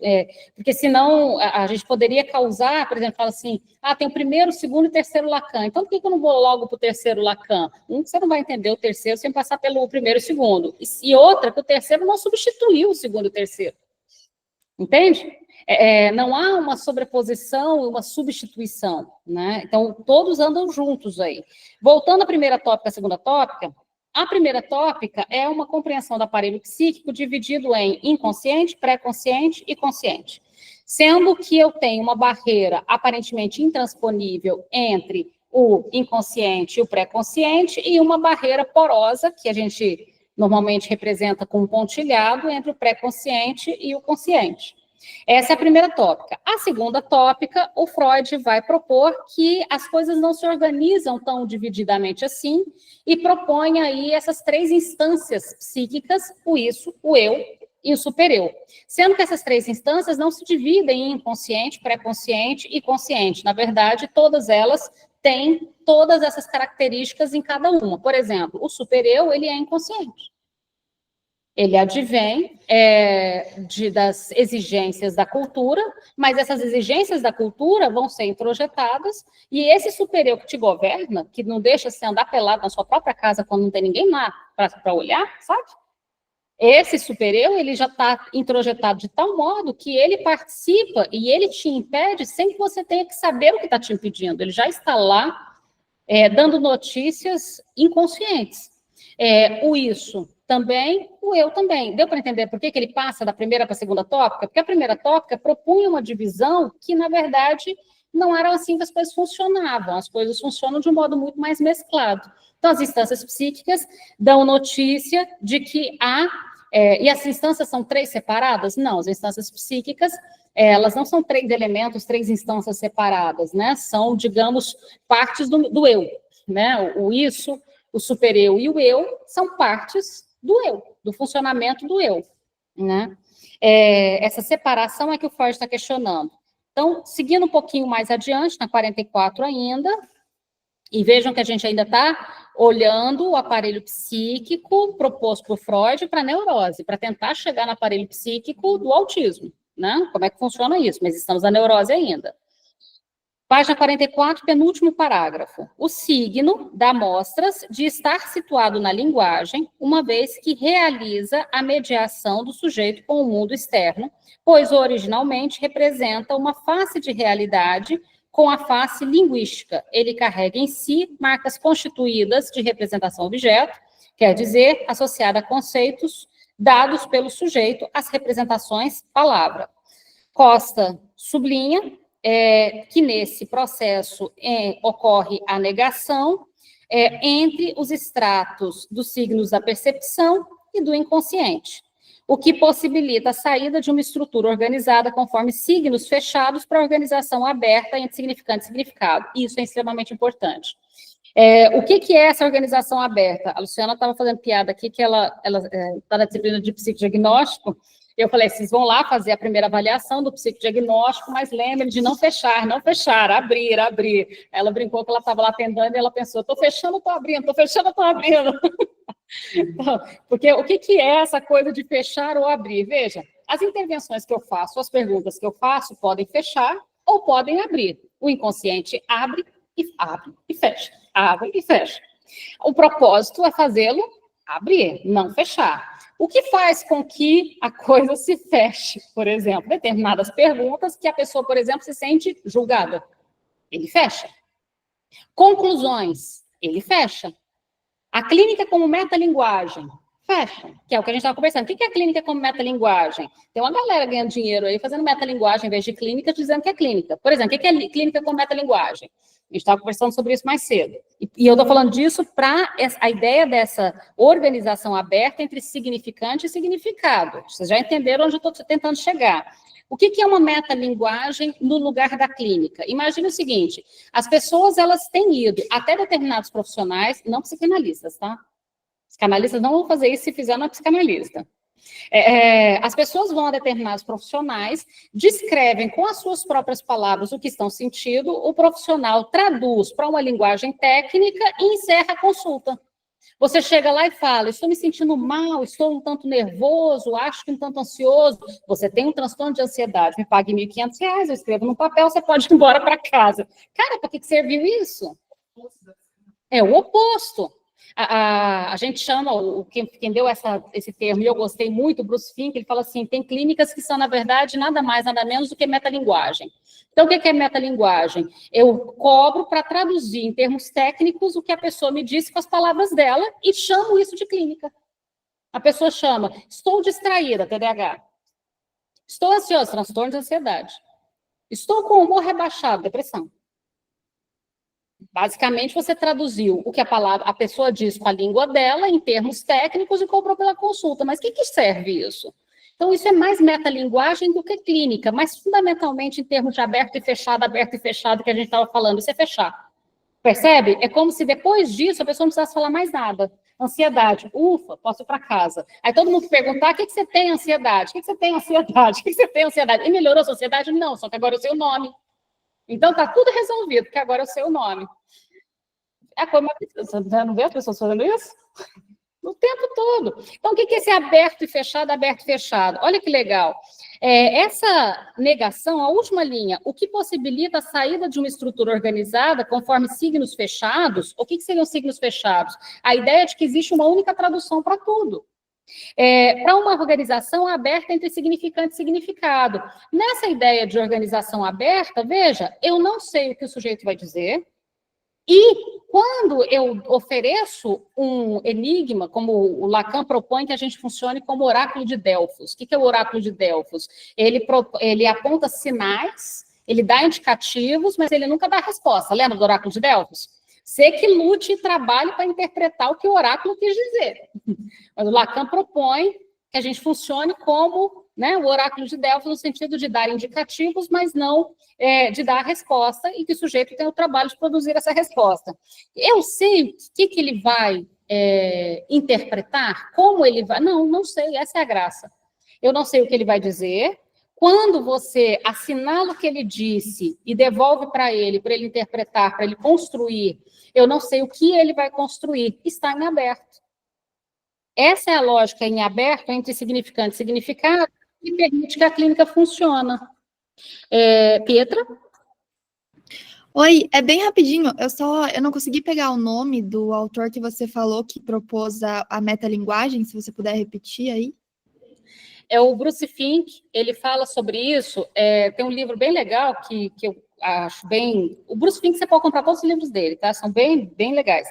porque senão a gente poderia causar, por exemplo, fala assim, tem o primeiro, o segundo e o terceiro Lacan, então por que eu não vou logo para o terceiro Lacan? Você não vai entender o terceiro sem passar pelo primeiro e o segundo, e outra, que o terceiro não substituiu o segundo e o terceiro, entende? Não há uma sobreposição e uma substituição, né? Então, todos andam juntos aí. Voltando à primeira tópica, à segunda tópica, a primeira tópica é uma compreensão do aparelho psíquico dividido em inconsciente, pré-consciente e consciente. Sendo que eu tenho uma barreira aparentemente intransponível entre o inconsciente e o pré-consciente e uma barreira porosa, que a gente normalmente representa com um pontilhado, entre o pré-consciente e o consciente. Essa é a primeira tópica. A segunda tópica, o Freud vai propor que as coisas não se organizam tão divididamente assim e propõe aí essas 3 instâncias psíquicas, o isso, o eu e o super-eu. Sendo que essas 3 instâncias não se dividem em inconsciente, pré-consciente e consciente. Na verdade, todas elas tem todas essas características em cada uma. Por exemplo, o super-eu, ele é inconsciente. Ele advém das exigências da cultura, mas essas exigências da cultura vão ser introjetadas, e esse super-eu que te governa, que não deixa você andar pelado na sua própria casa quando não tem ninguém lá para olhar, sabe? Esse super-eu, ele já está introjetado de tal modo que ele participa e ele te impede sem que você tenha que saber o que está te impedindo. Ele já está lá dando notícias inconscientes. O isso também, o eu também. Deu para entender por que ele passa da primeira para a segunda tópica? Porque a primeira tópica propunha uma divisão que, na verdade, não era assim que as coisas funcionavam. As coisas funcionam de um modo muito mais mesclado. Então, as instâncias psíquicas dão notícia de que há... e as instâncias são 3 separadas? Não, as instâncias psíquicas, elas não são 3 elementos, 3 instâncias separadas, né? São, digamos, partes do eu, né? O isso, o super-eu e o eu são partes do eu, do funcionamento do eu, né? Essa separação é que o Freud está questionando. Então, seguindo um pouquinho mais adiante, na 44 ainda, e vejam que a gente ainda está olhando o aparelho psíquico proposto por Freud para a neurose, para tentar chegar no aparelho psíquico do autismo, né? Como é que funciona isso? Mas estamos na neurose ainda. Página 44, penúltimo parágrafo. O signo dá mostras de estar situado na linguagem, uma vez que realiza a mediação do sujeito com o mundo externo, pois originalmente representa uma face de realidade com a face linguística. Ele carrega em si marcas constituídas de representação objeto, quer dizer, associada a conceitos dados pelo sujeito às representações palavra. Costa sublinha que nesse processo ocorre a negação entre os estratos dos signos da percepção e do inconsciente, o que possibilita a saída de uma estrutura organizada conforme signos fechados para a organização aberta entre significante e significado. Isso é extremamente importante. O que é essa organização aberta? A Luciana estava fazendo piada aqui que ela está na disciplina de psicodiagnóstico. Eu falei, vocês vão lá fazer a primeira avaliação do psicodiagnóstico, mas lembrem de não fechar, abrir. Ela brincou que ela estava lá atendendo e ela pensou, estou fechando, estou abrindo, estou fechando, estou abrindo. Então, porque o que é essa coisa de fechar ou abrir? Veja, as intervenções que eu faço, as perguntas que eu faço podem fechar ou podem abrir. O inconsciente abre e fecha, abre e fecha. O propósito é fazê-lo abrir, não fechar. O que faz com que a coisa se feche, por exemplo, determinadas perguntas que a pessoa, por exemplo, se sente julgada. Ele fecha. Conclusões, ele fecha. A clínica como metalinguagem, fecha, que é o que a gente estava conversando. O que é a clínica como metalinguagem? Tem uma galera ganhando dinheiro aí fazendo metalinguagem em vez de clínica, dizendo que é clínica. Por exemplo, o que é clínica como metalinguagem? A gente estava conversando sobre isso mais cedo. E eu estou falando disso para a ideia dessa organização aberta entre significante e significado. Vocês já entenderam onde eu estou tentando chegar. O que é uma metalinguagem no lugar da clínica? Imagine o seguinte, as pessoas, elas têm ido, até determinados profissionais, não psicanalistas, tá? Psicanalistas não vão fazer isso se fizer uma psicanalista. As pessoas vão a determinados profissionais, descrevem com as suas próprias palavras o que estão sentindo, o profissional traduz para uma linguagem técnica e encerra a consulta. Você chega lá e fala, estou me sentindo mal, estou um tanto nervoso, acho que um tanto ansioso. Você tem um transtorno de ansiedade, me pague R$1.500, eu escrevo no papel, você pode ir embora para casa. Cara, para que serviu isso? É o oposto. A gente chama, quem deu esse termo, e eu gostei muito, Bruce Fink, ele fala assim, tem clínicas que são, na verdade, nada mais, nada menos do que metalinguagem. Então, o que é metalinguagem? Eu cobro para traduzir em termos técnicos o que a pessoa me disse com as palavras dela e chamo isso de clínica. A pessoa chama, estou distraída, TDAH. Estou ansiosa, transtorno de ansiedade. Estou com humor rebaixado, depressão. Basicamente, você traduziu o que a pessoa diz com a língua dela, em termos técnicos, e cobrou pela consulta. Mas o que serve isso? Então, isso é mais metalinguagem do que clínica, mas fundamentalmente em termos de aberto e fechado, que a gente estava falando, isso é fechar. Percebe? É como se depois disso a pessoa não precisasse falar mais nada. Ansiedade, ufa, posso ir para casa. Aí todo mundo perguntar, o que você tem ansiedade? O que você tem ansiedade? O que você tem ansiedade? E melhorou a sua ansiedade? Não, só que agora eu sei o nome. Então, tá tudo resolvido, porque agora eu sei o nome. É como você não vê as pessoas fazendo isso? O tempo todo. Então, o que é esse aberto e fechado, aberto e fechado? Olha que legal. Essa negação, a última linha, o que possibilita a saída de uma estrutura organizada conforme signos fechados, o que seriam signos fechados? A ideia de que existe uma única tradução para tudo. Para uma organização aberta entre significante e significado. Nessa ideia de organização aberta, veja, eu não sei o que o sujeito vai dizer, e quando eu ofereço um enigma, como o Lacan propõe que a gente funcione como oráculo de Delfos. O que é o oráculo de Delfos? Ele aponta sinais, ele dá indicativos, mas ele nunca dá resposta. Lembra do oráculo de Delfos? Você que lute e trabalhe para interpretar o que o oráculo quis dizer. Mas o Lacan propõe que a gente funcione como, né, o oráculo de Delfos, no sentido de dar indicativos, mas não de dar a resposta, e que o sujeito tem o trabalho de produzir essa resposta. Eu sei o que ele vai interpretar, como ele vai... Não sei, essa é a graça. Eu não sei o que ele vai dizer. Quando você assinala o que ele disse e devolve para ele interpretar, para ele construir, eu não sei o que ele vai construir, está em aberto. Essa é a lógica em aberto entre significante e significado que permite que a clínica funcione. Pietra? Oi, é bem rapidinho, eu não consegui pegar o nome do autor que você falou que propôs a metalinguagem, se você puder repetir aí. É o Bruce Fink, ele fala sobre isso, tem um livro bem legal que eu acho bem... O Bruce Fink, você pode comprar todos os livros dele, tá? São bem legais.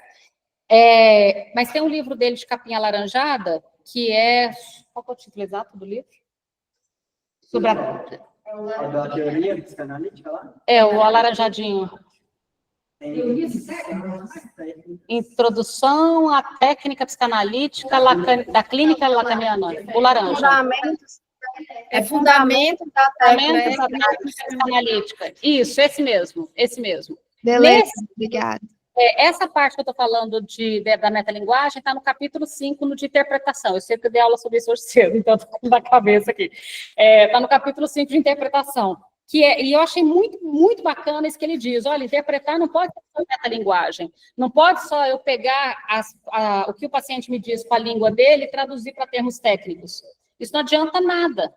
Mas tem um livro dele de capinha alaranjada, que é... Qual é o título exato do livro? Sobre A teoria psicanalítica lá? o alaranjadinho. Introdução à técnica psicanalítica da clínica lacaniana. O laranja. Fundamentos. Fundamento da Fundamentos da técnica. técnica psicanalítica. Isso, esse mesmo. Beleza, obrigada. Essa parte que eu estou falando da metalinguagem está no capítulo 5, no de interpretação. Eu sei que eu dei aula sobre isso hoje cedo, então estou com na cabeça aqui. Está no capítulo 5 de interpretação. E eu achei muito bacana isso que ele diz. Olha, interpretar não pode ser só metalinguagem. Não pode só eu pegar o que o paciente me diz com a língua dele e traduzir para termos técnicos. Isso não adianta nada.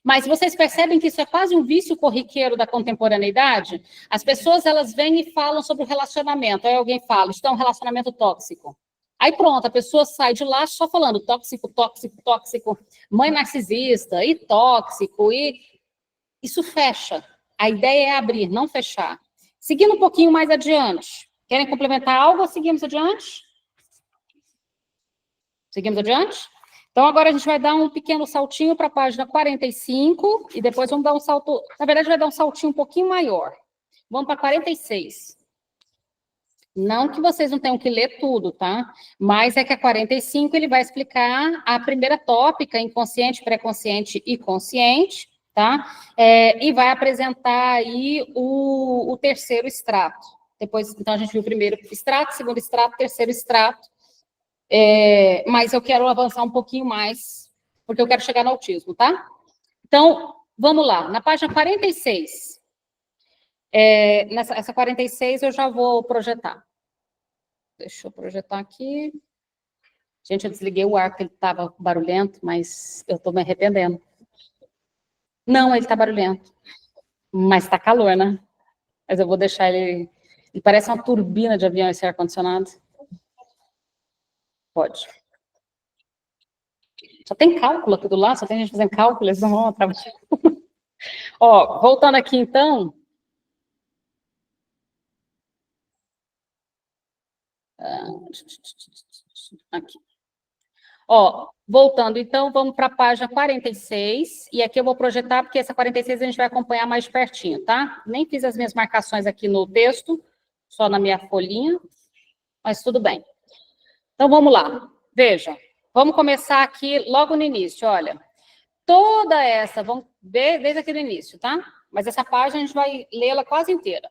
Mas vocês percebem que isso é quase um vício corriqueiro da contemporaneidade? As pessoas, elas vêm e falam sobre o relacionamento. Aí alguém fala, isso é um relacionamento tóxico. Aí pronto, a pessoa sai de lá só falando tóxico, mãe narcisista, e tóxico, e... Isso fecha. A ideia é abrir, não fechar. Seguindo um pouquinho mais adiante. Querem complementar algo ou seguimos adiante? Seguimos adiante? Então, agora a gente vai dar um pequeno saltinho para a página 45 e depois vamos dar um salto... Na verdade, vai dar um saltinho um pouquinho maior. Vamos para 46. Não que vocês não tenham que ler tudo, tá? Mas é que a 45 ele vai explicar a primeira tópica, inconsciente, pré-consciente e consciente, tá? E vai apresentar aí o terceiro extrato. Depois, então, a gente viu o primeiro extrato, segundo extrato, terceiro extrato. Mas eu quero avançar um pouquinho mais, porque eu quero chegar no autismo, tá? Então, vamos lá. Na página 46, essa 46 eu já vou projetar. Deixa eu projetar aqui. Gente, eu desliguei o ar, porque ele estava barulhento, mas eu estou me arrependendo. Não, ele está barulhento. Mas está calor, né? Mas eu vou deixar ele... Ele parece uma turbina de avião, esse ar-condicionado. Pode. Só tem cálculo aqui do lado, só tem gente fazendo cálculo, eles não vão trabalhar. Ó, voltando aqui, então. Aqui. Ó, voltando, então, vamos para a página 46, e aqui eu vou projetar, porque essa 46 a gente vai acompanhar mais de pertinho, tá? Nem fiz as minhas marcações aqui no texto, só na minha folhinha, mas tudo bem. Então, vamos lá. Veja, vamos começar aqui logo no início, olha. Toda essa, vamos ver desde aqui no início, tá? Mas essa página a gente vai lê-la quase inteira.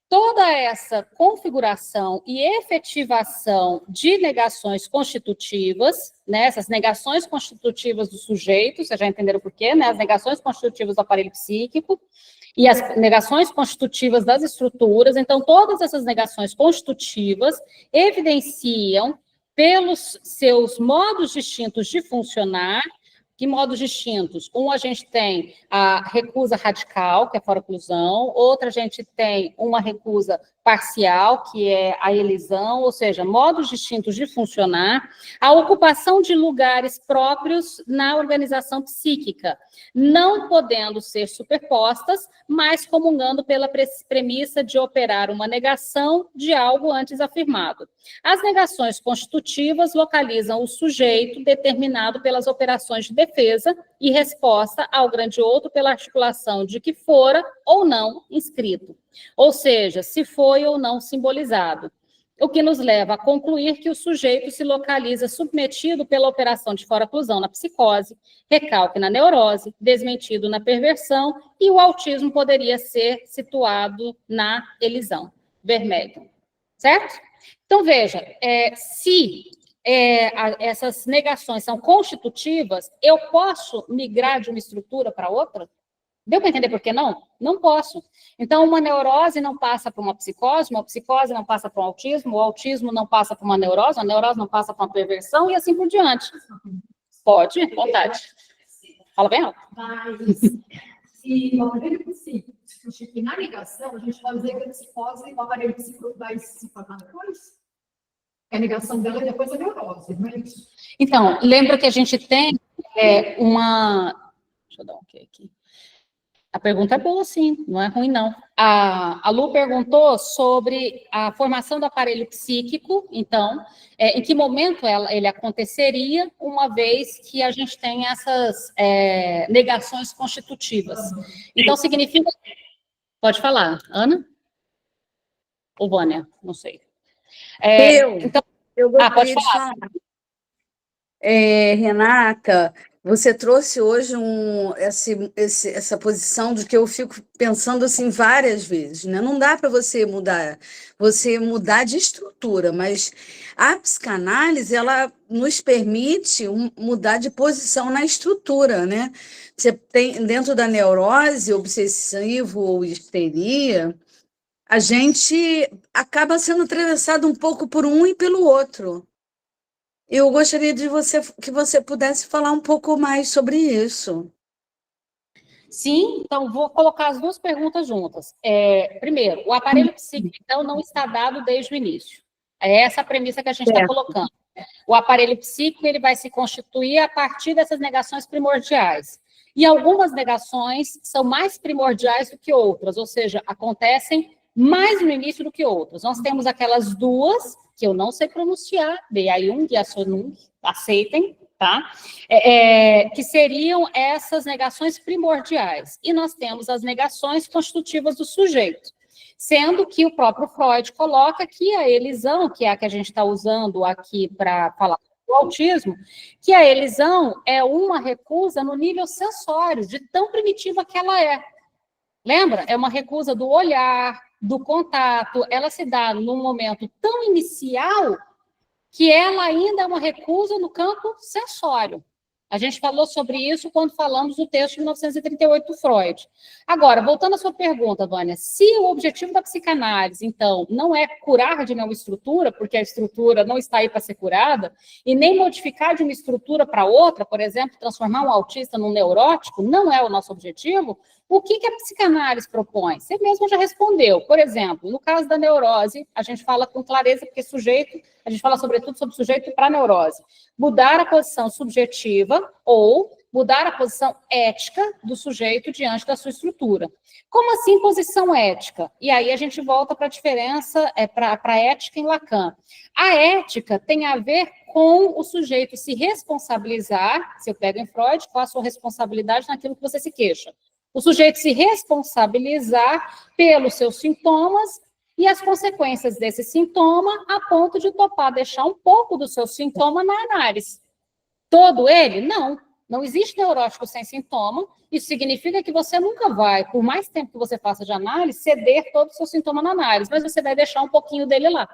Toda essa configuração e efetivação de negações constitutivas, né, essas negações constitutivas do sujeito, vocês já entenderam por quê, né, as negações constitutivas do aparelho psíquico, E as negações constitutivas das estruturas, então, todas essas negações constitutivas evidenciam, pelos seus modos distintos de funcionar. Que modos distintos? Um, a gente tem a recusa radical, que é a fora-oclusão, outra, a gente tem uma recusa parcial, que é a elisão, ou seja, modos distintos de funcionar, a ocupação de lugares próprios na organização psíquica, não podendo ser superpostas, mas comungando pela premissa de operar uma negação de algo antes afirmado. As negações constitutivas localizam o sujeito determinado pelas operações de defesa e resposta ao grande outro pela articulação de que fora ou não inscrito, ou seja, se foi ou não simbolizado, o que nos leva a concluir que o sujeito se localiza submetido pela operação de fora-oclusão na psicose, recalque na neurose, desmentido na perversão, e o autismo poderia ser situado na elisão, vermelho, certo? Então, veja, se essas negações são constitutivas, eu posso migrar de uma estrutura para outra? Deu para entender por que não? Não posso. Então, uma neurose não passa para uma psicose não passa para um autismo, o autismo não passa para uma neurose, a neurose não passa para uma perversão, e assim por diante. Pode, vontade. Fala bem alto. Mas, se o aparelho psíquico se constituir na negação, a gente vai dizer que a psicose, o aparelho psíquico vai se formar depois? A negação dela é depois a neurose, não é isso? Então, lembra que a gente tem uma... Deixa eu dar um ok aqui. A pergunta é boa, sim, não é ruim, não. A Lu perguntou sobre a formação do aparelho psíquico, então, em que momento ele aconteceria, uma vez que a gente tem essas negações constitutivas. Então, significa... Pode falar, Ana? Ou Vânia? Não sei. Então... Eu gostaria pode de falar. falar. Renata, você trouxe hoje essa posição de que eu fico pensando assim várias vezes, né? Não dá para você mudar de estrutura, mas a psicanálise ela nos permite mudar de posição na estrutura, né? Você tem dentro da neurose, obsessivo ou histeria, a gente acaba sendo atravessado um pouco por um e pelo outro. Eu gostaria que você pudesse falar um pouco mais sobre isso. Sim, então vou colocar as duas perguntas juntas. Primeiro, o aparelho psíquico, então, não está dado desde o início. É essa a premissa que a gente está colocando. O aparelho psíquico ele vai se constituir a partir dessas negações primordiais. E algumas negações são mais primordiais do que outras, ou seja, acontecem mais no início do que outras. Nós temos aquelas duas, que eu não sei pronunciar, Beyayung e Asonung, aceitem, tá? Que seriam essas negações primordiais. E nós temos as negações constitutivas do sujeito, sendo que o próprio Freud coloca que a elisão, que é a que a gente está usando aqui para falar do autismo, que a elisão é uma recusa no nível sensório, de tão primitiva que ela é. Lembra? É uma recusa do olhar, do contato, ela se dá num momento tão inicial que ela ainda é uma recusa no campo sensório. A gente falou sobre isso quando falamos do texto de 1938 do Freud. Agora, voltando à sua pergunta, Vânia, se o objetivo da psicanálise, então, não é curar de uma estrutura, porque a estrutura não está aí para ser curada, e nem modificar de uma estrutura para outra, por exemplo, transformar um autista num neurótico, não é o nosso objetivo, o que a psicanálise propõe? Você mesmo já respondeu. Por exemplo, no caso da neurose, a gente fala com clareza, porque sujeito, a gente fala sobretudo sobre sujeito para neurose. Mudar a posição subjetiva ou mudar a posição ética do sujeito diante da sua estrutura. Como assim posição ética? E aí a gente volta para a diferença, para a ética em Lacan. A ética tem a ver com o sujeito se responsabilizar, se eu pego em Freud, qual a sua responsabilidade naquilo que você se queixa? O sujeito se responsabilizar pelos seus sintomas e as consequências desse sintoma a ponto de topar deixar um pouco do seu sintoma na análise. Todo ele? Não. Não existe neurótico sem sintoma. Isso significa que você nunca vai, por mais tempo que você faça de análise, ceder todo o seu sintoma na análise, mas você vai deixar um pouquinho dele lá.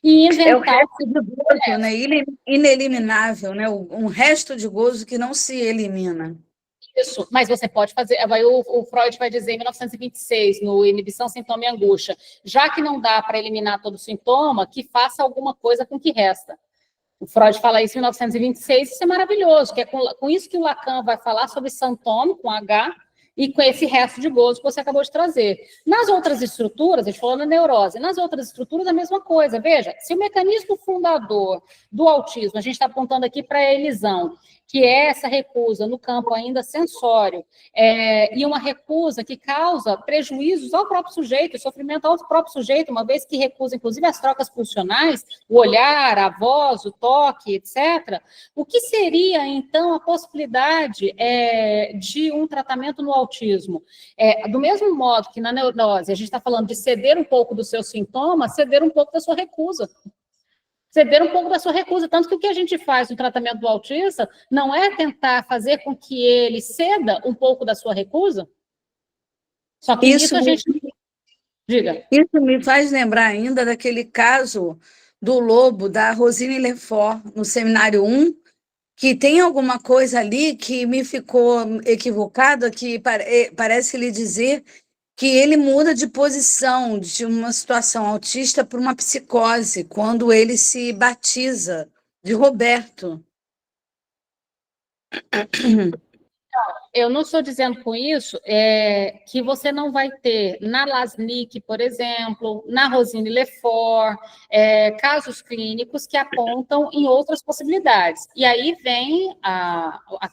E inventar... É o resto de gozo, né? Ineliminável, né? Um resto de gozo que não se elimina. Isso, mas você pode fazer, o Freud vai dizer em 1926, no Inibição, Sintoma e Angústia, já que não dá para eliminar todo o sintoma, que faça alguma coisa com o que resta. O Freud fala isso em 1926, isso é maravilhoso, que é com isso que o Lacan vai falar sobre sintoma, com H, e com esse resto de gozo que você acabou de trazer. Nas outras estruturas, a gente falou na neurose, nas outras estruturas a mesma coisa. Veja, se o mecanismo fundador do autismo, a gente está apontando aqui para a elisão, que é essa recusa no campo ainda sensório, e uma recusa que causa prejuízos ao próprio sujeito, sofrimento ao próprio sujeito, uma vez que recusa, inclusive, as trocas pulsionais, o olhar, a voz, o toque, etc. O que seria, então, a possibilidade de um tratamento no autismo? Do mesmo modo que na neurose a gente está falando de ceder um pouco do seu sintoma, ceder um pouco da sua recusa. Ceder um pouco da sua recusa. Tanto que o que a gente faz no tratamento do autista não é tentar fazer com que ele ceda um pouco da sua recusa. Só que isso a gente... Diga. Isso me faz lembrar ainda daquele caso do lobo, da Rosine Lefort, no Seminário 1, que tem alguma coisa ali que me ficou equivocada, que parece lhe dizer que ele muda de posição de uma situação autista para uma psicose, quando ele se batiza de Roberto. Eu não estou dizendo com isso que você não vai ter na Lasnik, por exemplo, na Rosine Lefort, casos clínicos que apontam em outras possibilidades. E aí vem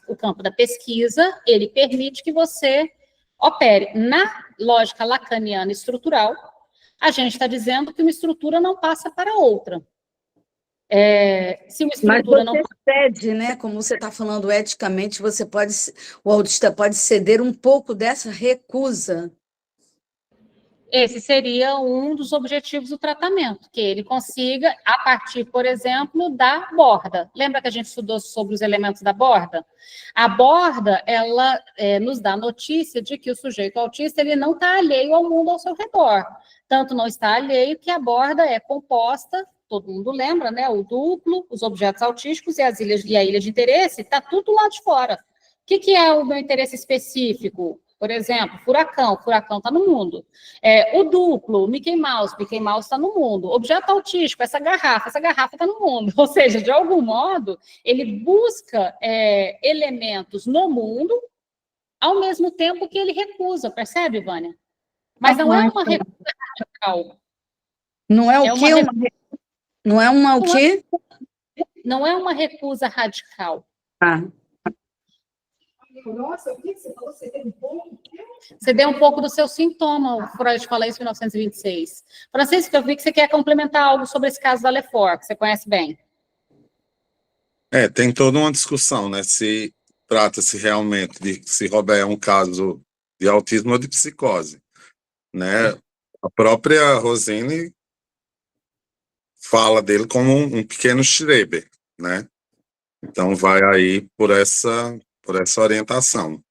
o campo da pesquisa, ele permite que você opere. Na lógica lacaniana estrutural, a gente está dizendo que uma estrutura não passa para outra. Se uma estrutura Mas você cede, né? Como você está falando eticamente, o autista pode ceder um pouco dessa recusa. Esse seria um dos objetivos do tratamento, que ele consiga, a partir, por exemplo, da borda. Lembra que a gente estudou sobre os elementos da borda? A borda, ela nos dá notícia de que o sujeito autista ele não está alheio ao mundo ao seu redor. Tanto não está alheio que a borda é composta, todo mundo lembra, né? O duplo, os objetos autísticos e a ilha de interesse, está tudo lá de fora. O que é o meu interesse específico? Por exemplo, furacão está no mundo. O duplo, Mickey Mouse está no mundo. Objeto autístico, essa garrafa está no mundo. Ou seja, de algum modo, ele busca elementos no mundo, ao mesmo tempo que ele recusa, percebe, Vânia? Mas não é uma recusa radical. Não é o quê? Não é uma o quê? Não é uma recusa radical. Nossa, o que você falou? Você deu um pouco? Você deu um pouco do seu sintoma, o Freud fala isso em 1926. Francisco, eu vi que você quer complementar algo sobre esse caso da Lefort, que você conhece bem. Tem toda uma discussão, né? Se trata-se realmente de se Robert é um caso de autismo ou de psicose, né? A própria Rosine fala dele como um pequeno Schreber, né? Então vai aí por essa orientação.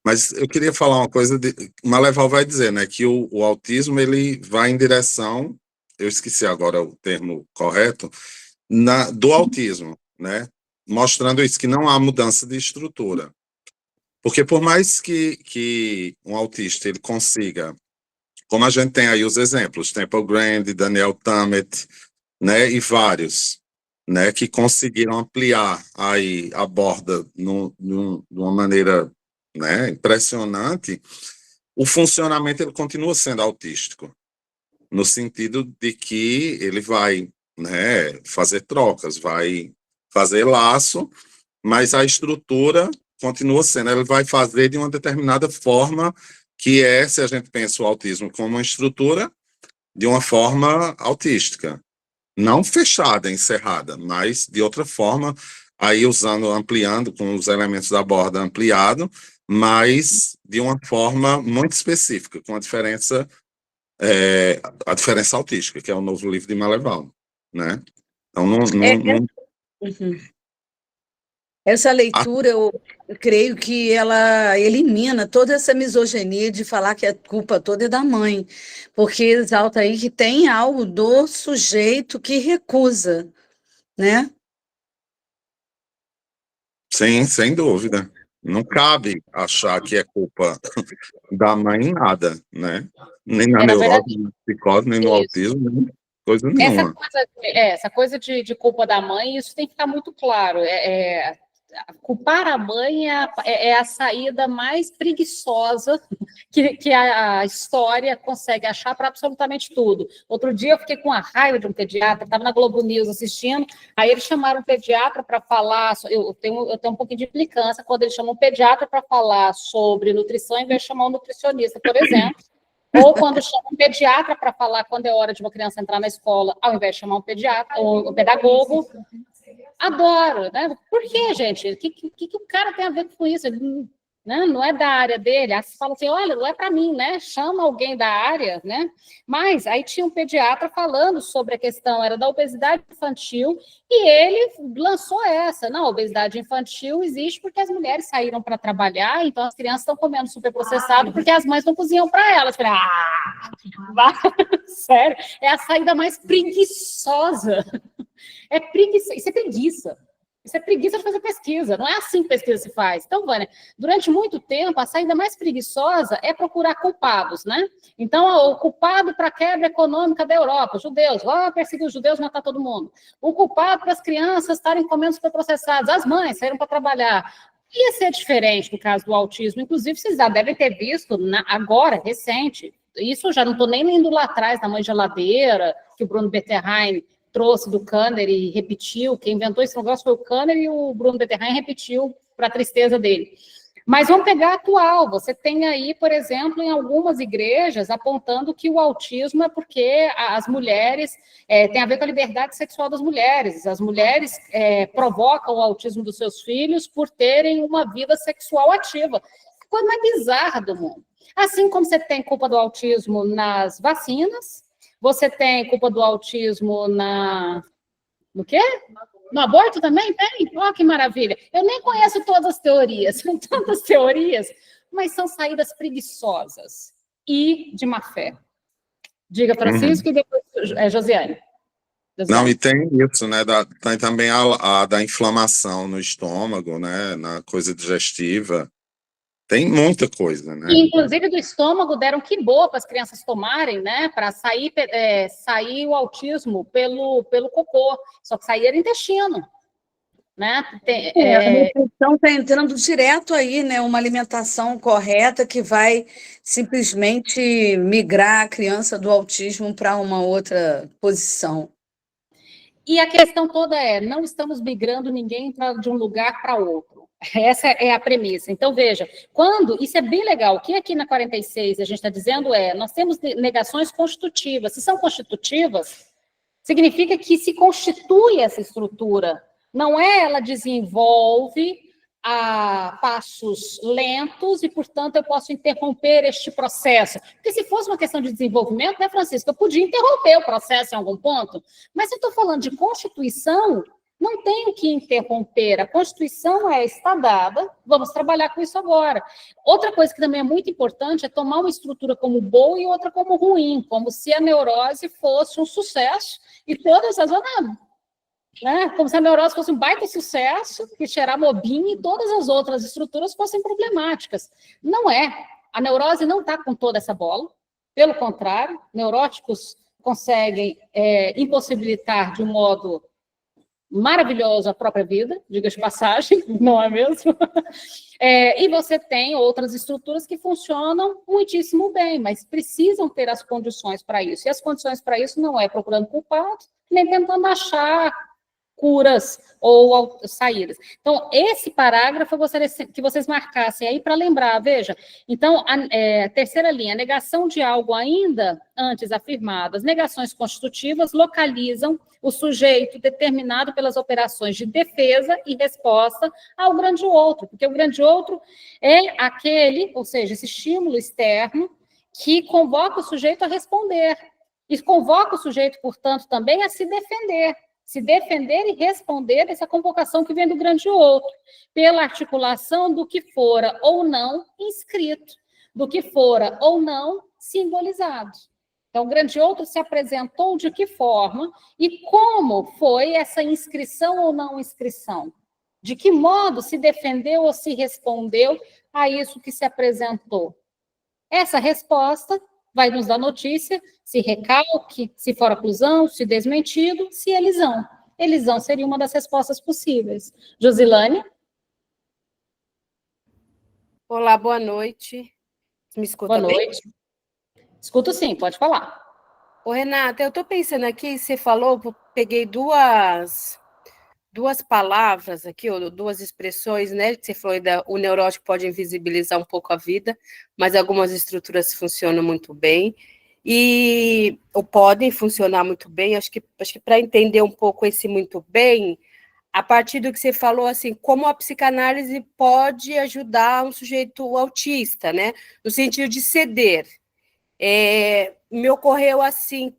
Mas eu queria falar uma coisa, Maleval vai dizer, né, que o autismo ele vai em direção, eu esqueci agora o termo correto, do autismo, né, mostrando isso, que não há mudança de estrutura. Porque por mais que um autista ele consiga, como a gente tem aí os exemplos, Temple Grandin, Daniel Tammet, né, e vários, né, que conseguiram ampliar aí a borda de uma maneira, né, impressionante, o funcionamento ele continua sendo autístico, no sentido de que ele vai, né, fazer trocas, vai fazer laço, mas a estrutura continua sendo, ele vai fazer de uma determinada forma, que se a gente pensa o autismo como uma estrutura, de uma forma autística. Não fechada, encerrada, mas de outra forma, aí ampliando com os elementos da borda ampliado, mas de uma forma muito específica, com a diferença autística, que é o novo livro de Maleval, né? Então, Essa leitura, eu creio que ela elimina toda essa misoginia de falar que a culpa toda é da mãe, porque exalta aí que tem algo do sujeito que recusa, né? Sim, sem dúvida. Não cabe achar que é culpa da mãe em nada, né? Nem na Na neurose, verdade, nem na psicose, nem no isso. autismo, nem coisa nenhuma. Essa coisa de culpa da mãe, isso tem que ficar muito claro. Culpar a mãe é a saída mais preguiçosa que a história consegue achar para absolutamente tudo. Outro dia eu fiquei com a raiva de um pediatra, estava na Globo News assistindo, aí eles chamaram um pediatra para falar, eu tenho um pouquinho de implicância quando eles chamam um pediatra para falar sobre nutrição, em vez de chamar um nutricionista, por exemplo, ou quando chamam um pediatra para falar quando é hora de uma criança entrar na escola, ao invés de chamar um pediatra, ou um pedagogo. Adoro, né? Por quê, gente? O que o cara tem a ver com isso? Ele, né? Não é da área dele. Aí você fala assim, olha, não é para mim, né? Chama alguém da área, né? Mas aí tinha um pediatra falando sobre a questão, era da obesidade infantil, e ele lançou essa. Não, a obesidade infantil existe porque as mulheres saíram para trabalhar, então as crianças estão comendo superprocessado porque as mães não cozinham para elas. Eu falei, sério? É a saída mais preguiçosa. É preguiça, isso é preguiça. Isso é preguiça de fazer pesquisa, não é assim que pesquisa se faz. Então, Vânia, durante muito tempo, a saída mais preguiçosa é procurar culpados, né? Então, o culpado para a quebra econômica da Europa, judeus, vamos perseguir os judeus, matar todo mundo. O culpado para as crianças estarem comendo superprocessados, as mães saíram para trabalhar. Ia ser diferente no caso do autismo, inclusive vocês já devem ter visto agora, recente, isso eu já não estou nem indo lá atrás, na Mãe Geladeira, que o Bruno Bettelheim trouxe do Kanner e repetiu, quem inventou esse negócio foi o Kanner e o Bruno Bettelheim repetiu para a tristeza dele. Mas vamos pegar atual, você tem aí, por exemplo, em algumas igrejas apontando que o autismo é porque as mulheres, tem a ver com a liberdade sexual das mulheres, as mulheres provocam o autismo dos seus filhos por terem uma vida sexual ativa. Que coisa mais bizarra do mundo. Assim como você tem culpa do autismo nas vacinas, você tem culpa do autismo no quê? No aborto também tem? Olha que maravilha. Eu nem conheço todas as teorias, são tantas teorias, mas são saídas preguiçosas e de má fé. Diga, Francisco, e depois Josiane. Não, e tem isso, né? Tem também a da inflamação no estômago, né? Na coisa digestiva. Tem muita coisa, né? E, inclusive, do estômago deram que boa para as crianças tomarem, né? Para sair o autismo pelo cocô. Só que saía do intestino. Né? A nutrição está entrando direto aí, né? Uma alimentação correta que vai simplesmente migrar a criança do autismo para uma outra posição. E a questão toda não estamos migrando ninguém de um lugar para outro. Essa é a premissa. Então, veja, isso é bem legal, o que aqui na 46 a gente está dizendo nós temos negações constitutivas. Se são constitutivas, significa que se constitui essa estrutura. Não ela desenvolve a passos lentos e, portanto, eu posso interromper este processo. Porque se fosse uma questão de desenvolvimento, né, Francisco, eu podia interromper o processo em algum ponto, mas se eu estou falando de Constituição, não tenho que interromper. A Constituição está dada, vamos trabalhar com isso agora. Outra coisa que também é muito importante é tomar uma estrutura como boa e outra como ruim, como se a neurose fosse um sucesso e todas as outras... Né? Como se a neurose fosse um baita sucesso, que Xeramobim e todas as outras estruturas fossem problemáticas. Não é. A neurose não está com toda essa bola. Pelo contrário, neuróticos conseguem impossibilitar de um modo maravilhoso a própria vida, diga-se de passagem, não é mesmo? E você tem outras estruturas que funcionam muitíssimo bem, mas precisam ter as condições para isso. E as condições para isso não é procurando culpados, nem tentando achar curas ou saídas. Então, esse parágrafo eu gostaria que vocês marcassem aí para lembrar, veja. Então, a terceira linha, negação de algo ainda antes afirmado. As negações constitutivas localizam o sujeito determinado pelas operações de defesa e resposta ao grande outro, porque o grande outro é aquele, ou seja, esse estímulo externo que convoca o sujeito a responder, e convoca o sujeito, portanto, também a se defender e responder essa convocação que vem do grande outro, pela articulação do que fora ou não inscrito, do que fora ou não simbolizado. Então, o grande outro se apresentou de que forma e como foi essa inscrição ou não inscrição. De que modo se defendeu ou se respondeu a isso que se apresentou? Essa resposta vai nos dar notícia se recalque, se for oclusão, se desmentido, se elisão. Elisão seria uma das respostas possíveis. Josilane? Olá, boa noite. Me escuta Boa bem? noite. Escuto sim, pode falar. Ô, Renata, eu estou pensando aqui, você falou, peguei duas palavras aqui, ou duas expressões, né? Que você falou, o neurótico pode invisibilizar um pouco a vida, mas algumas estruturas funcionam muito bem, ou podem funcionar muito bem. Acho que para entender um pouco esse muito bem, a partir do que você falou, assim, como a psicanálise pode ajudar um sujeito autista, né? No sentido de ceder. Me ocorreu assim,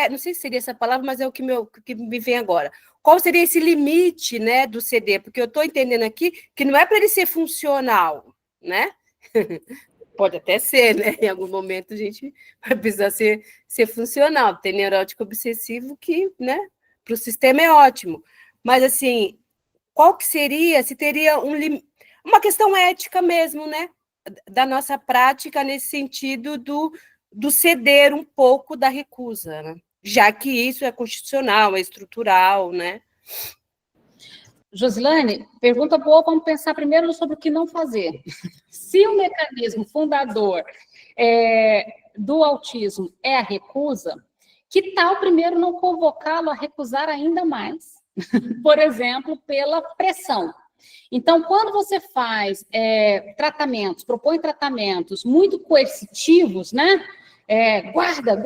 não sei se seria essa palavra, mas é o que me vem agora. Qual seria esse limite, né, do ceder? Porque eu estou entendendo aqui que não é para ele ser funcional, né? Pode até ser, né? Em algum momento a gente vai precisar ser funcional. Tem neurótico obsessivo que, né, para o sistema é ótimo. Mas, assim, qual que seria, se teria uma questão ética mesmo, né? Da nossa prática nesse sentido do ceder um pouco da recusa, né? Já que isso é constitucional, é estrutural, né? Josilane, pergunta boa, vamos pensar primeiro sobre o que não fazer. Se o mecanismo fundador do autismo é a recusa, que tal primeiro não convocá-lo a recusar ainda mais? Por exemplo, pela pressão. Então, quando você faz propõe tratamentos muito coercitivos, né? Guarda.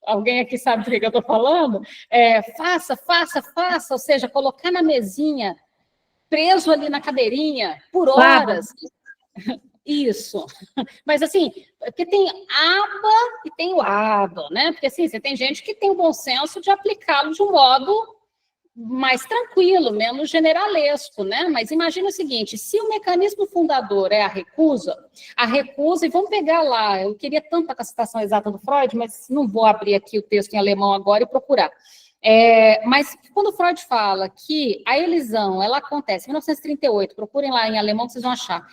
Alguém aqui sabe do que eu estou falando? Faça, ou seja, colocar na mesinha, preso ali na cadeirinha, por horas. Isso. Mas, assim, porque tem aba e tem o aba, né? Porque, assim, você tem gente que tem o bom senso de aplicá-lo de um modo mais tranquilo, menos generalesco, né? Mas imagina o seguinte, se o mecanismo fundador é a recusa, e vamos pegar lá, eu queria tanto estar com a citação exata do Freud, mas não vou abrir aqui o texto em alemão agora e procurar. Mas quando Freud fala que a elisão, ela acontece, em 1938, procurem lá em alemão que vocês vão achar,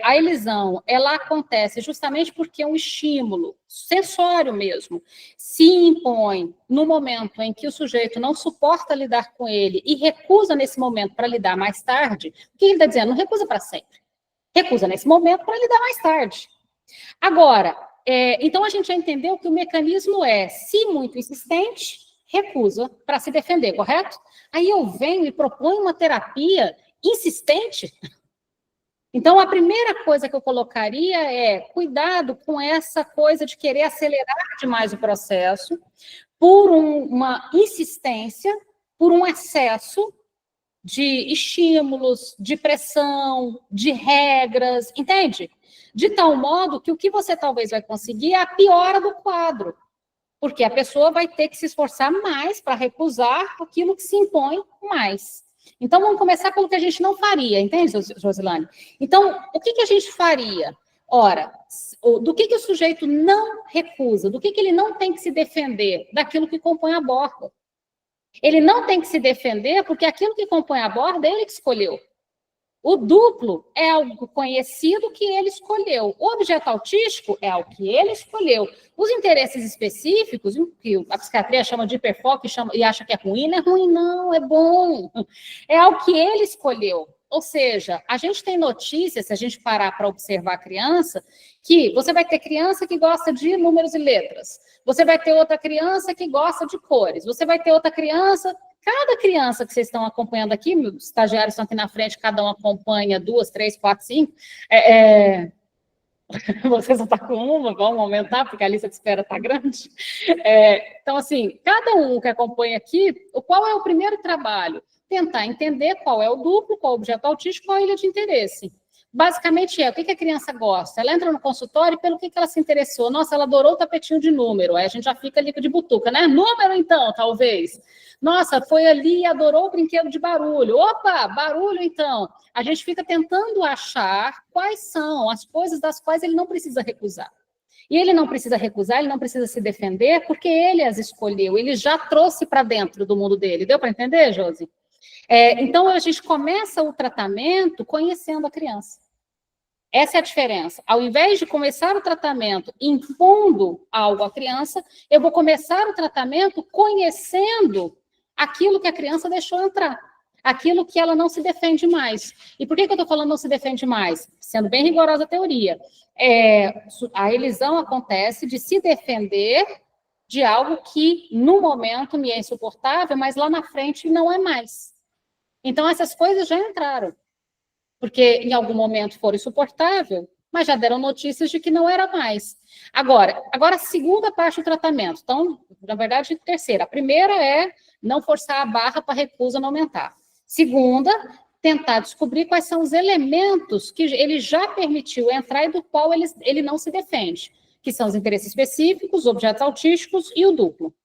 a elisão, ela acontece justamente porque um estímulo sensório mesmo se impõe no momento em que o sujeito não suporta lidar com ele e recusa nesse momento para lidar mais tarde. O que ele está dizendo? Não recusa para sempre. Recusa nesse momento para lidar mais tarde. Agora, então a gente já entendeu que o mecanismo se muito insistente, recusa para se defender, correto? Aí eu venho e proponho uma terapia insistente. Então, a primeira coisa que eu colocaria é cuidado com essa coisa de querer acelerar demais o processo por uma insistência, por um excesso de estímulos, de pressão, de regras, entende? De tal modo que o que você talvez vai conseguir é a piora do quadro. Porque a pessoa vai ter que se esforçar mais para recusar aquilo que se impõe mais. Então, vamos começar pelo que a gente não faria, entende, Josilane? Então, o que a gente faria? Ora, do que o sujeito não recusa? Do que ele não tem que se defender? Daquilo que compõe a borda. Ele não tem que se defender porque aquilo que compõe a borda é ele que escolheu. O duplo é algo conhecido que ele escolheu. O objeto autístico é algo que ele escolheu. Os interesses específicos, que a psiquiatria chama de hiperfoco e acha que é ruim, não é ruim, não, é bom. É algo que ele escolheu. Ou seja, a gente tem notícias, se a gente parar para observar a criança, que você vai ter criança que gosta de números e letras. Você vai ter outra criança que gosta de cores. Você vai ter outra criança... Cada criança que vocês estão acompanhando aqui, meus estagiários estão aqui na frente, cada um acompanha 2, 3, 4, 5. Vocês só estão com uma, vamos aumentar, porque a lista de espera está grande. Então, assim, cada um que acompanha aqui, qual é o primeiro trabalho? Tentar entender qual é o duplo, qual é o objeto autístico, qual é a ilha de interesse. Basicamente o que a criança gosta? Ela entra no consultório e pelo que ela se interessou? Nossa, ela adorou o tapetinho de número. Aí a gente já fica ali de butuca, né? Número, então, talvez. Nossa, foi ali e adorou o brinquedo de barulho. Opa, barulho, então. A gente fica tentando achar quais são as coisas das quais ele não precisa recusar. E ele não precisa recusar, ele não precisa se defender, porque ele as escolheu, ele já trouxe para dentro do mundo dele. Deu para entender, Josi? Então, a gente começa o tratamento conhecendo a criança. Essa é a diferença. Ao invés de começar o tratamento impondo algo à criança, eu vou começar o tratamento conhecendo aquilo que a criança deixou entrar, aquilo que ela não se defende mais. E por que eu estou falando não se defende mais? Sendo bem rigorosa a teoria. A elisão acontece de se defender de algo que, no momento, me é insuportável, mas lá na frente não é mais. Então, essas coisas já entraram. Porque em algum momento foram insuportável, mas já deram notícias de que não era mais. Agora a segunda parte do tratamento. Então, na verdade, terceira. A primeira é não forçar a barra para a recusa não aumentar. Segunda, tentar descobrir quais são os elementos que ele já permitiu entrar e do qual ele não se defende, que são os interesses específicos, objetos autísticos e o duplo.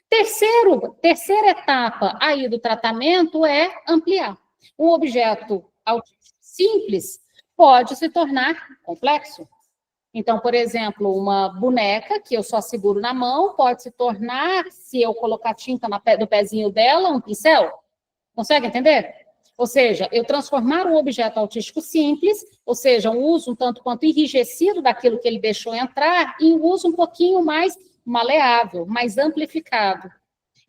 Terceira etapa aí do tratamento é ampliar. Um objeto autístico simples pode se tornar complexo. Então, por exemplo, uma boneca que eu só seguro na mão pode se tornar, se eu colocar tinta no pezinho dela, um pincel. Consegue entender? Ou seja, eu transformar um objeto autístico simples, ou seja, um uso um tanto quanto enrijecido daquilo que ele deixou entrar, em um uso um pouquinho mais maleável, mais amplificado.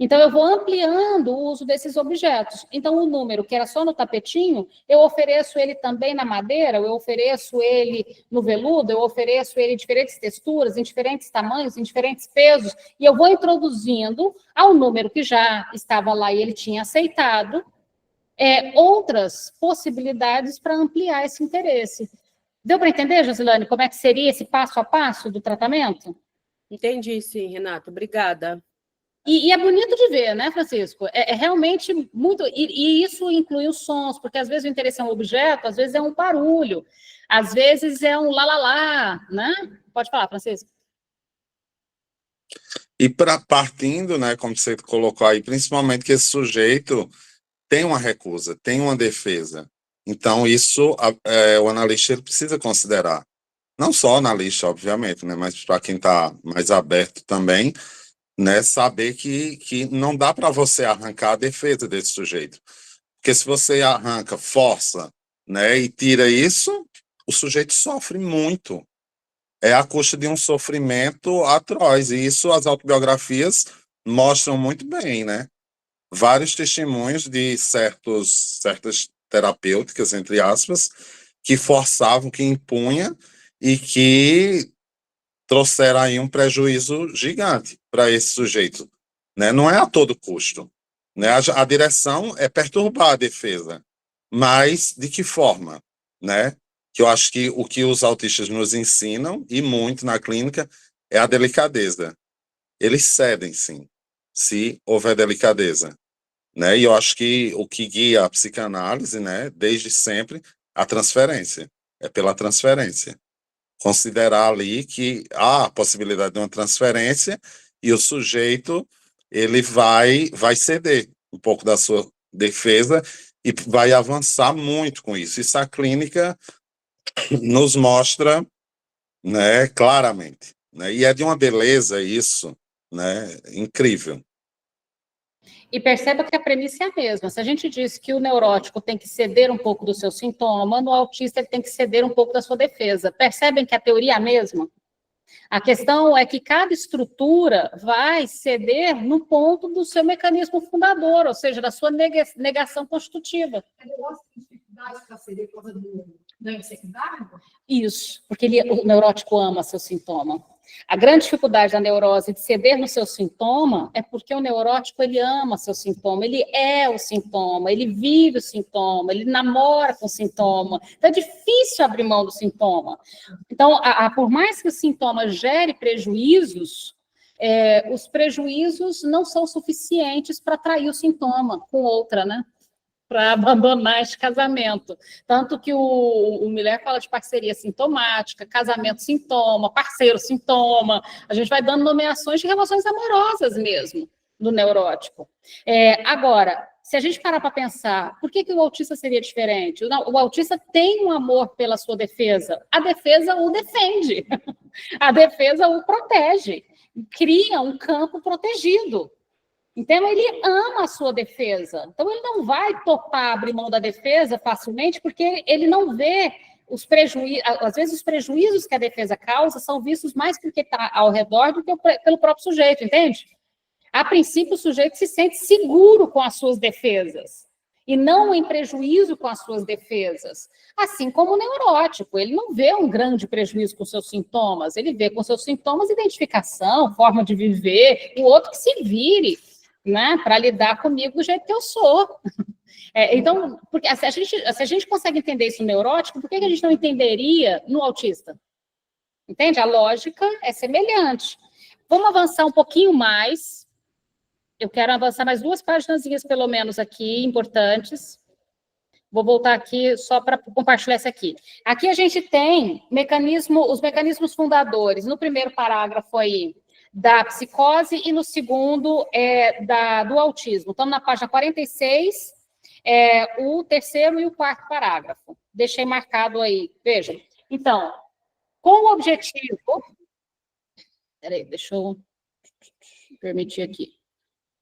Então, eu vou ampliando o uso desses objetos. Então, o número que era só no tapetinho, eu ofereço ele também na madeira, eu ofereço ele no veludo, eu ofereço ele em diferentes texturas, em diferentes tamanhos, em diferentes pesos, e eu vou introduzindo ao número que já estava lá e ele tinha aceitado, outras possibilidades para ampliar esse interesse. Deu para entender, Josilane, como é que seria esse passo a passo do tratamento? Entendi, sim, Renata. Obrigada. E é bonito de ver, né, Francisco? É realmente muito... E isso inclui os sons, porque às vezes o interesse é um objeto, às vezes é um barulho, às vezes é um lá, né? Pode falar, Francisco. E partindo, né, como você colocou aí, principalmente que esse sujeito tem uma recusa, tem uma defesa. Então, isso o analista ele precisa considerar. Não só o analista, obviamente, né, mas para quem está mais aberto também, né, saber que não dá para você arrancar a defesa desse sujeito. Porque se você arranca, força, né, e tira isso, o sujeito sofre muito. É a custa de um sofrimento atroz. E isso as autobiografias mostram muito bem, né? Vários testemunhos de certas terapêuticas, entre aspas, que forçavam, que impunha e que trouxeram aí um prejuízo gigante para esse sujeito, né? Não é a todo custo, né? A direção é perturbar a defesa, mas de que forma, né? Que eu acho que o que os autistas nos ensinam, e muito na clínica, é a delicadeza. Eles cedem, sim, se houver delicadeza, né? E eu acho que o que guia a psicanálise, né, desde sempre, a transferência, é pela transferência. Considerar ali que há a possibilidade de uma transferência e o sujeito ele vai ceder um pouco da sua defesa e vai avançar muito com isso. Isso a clínica nos mostra, né, claramente, né? E é de uma beleza isso, né, incrível. E perceba que a premissa é a mesma. Se a gente diz que o neurótico tem que ceder um pouco do seu sintoma, no autista ele tem que ceder um pouco da sua defesa. Percebem que a teoria é a mesma? A questão é que cada estrutura vai ceder no ponto do seu mecanismo fundador, ou seja, da sua negação constitutiva. Para ceder por causa do dano secundário? Isso, porque o neurótico ama seu sintoma. A grande dificuldade da neurose de ceder no seu sintoma é porque o neurótico, ele ama seu sintoma, ele é o sintoma, ele vive o sintoma, ele namora com o sintoma. Então, é difícil abrir mão do sintoma. Então, por mais que o sintoma gere prejuízos, os prejuízos não são suficientes para atrair o sintoma com outra, né? Para abandonar este casamento. Tanto que o Miller fala de parceria sintomática, casamento sintoma, parceiro sintoma, a gente vai dando nomeações de relações amorosas mesmo, no neurótico. Agora, se a gente parar para pensar, por que o autista seria diferente? O autista tem um amor pela sua defesa. A defesa o defende. A defesa o protege. Cria um campo protegido. Então, ele ama a sua defesa. Então, ele não vai topar abrir mão da defesa facilmente, porque ele não vê os prejuízos. Às vezes, os prejuízos que a defesa causa são vistos mais porque está ao redor do que pelo próprio sujeito, entende? A princípio, o sujeito se sente seguro com as suas defesas e não em prejuízo com as suas defesas. Assim como o neurótico, ele não vê um grande prejuízo com seus sintomas, ele vê com seus sintomas identificação, forma de viver, o outro que se vire, né, para lidar comigo do jeito que eu sou. Então, porque se a gente consegue entender isso no neurótico, por que a gente não entenderia no autista? Entende? A lógica é semelhante. Vamos avançar um pouquinho mais. Eu quero avançar mais 2 paginazinhas, pelo menos, aqui, importantes. Vou voltar aqui só para compartilhar essa aqui. Aqui a gente tem os mecanismos fundadores. No primeiro parágrafo aí, da psicose, e no segundo, do autismo. Então, na página 46, o terceiro e o 4º parágrafo. Deixei marcado aí, vejam. Então, com o objetivo... Peraí, deixa eu permitir aqui.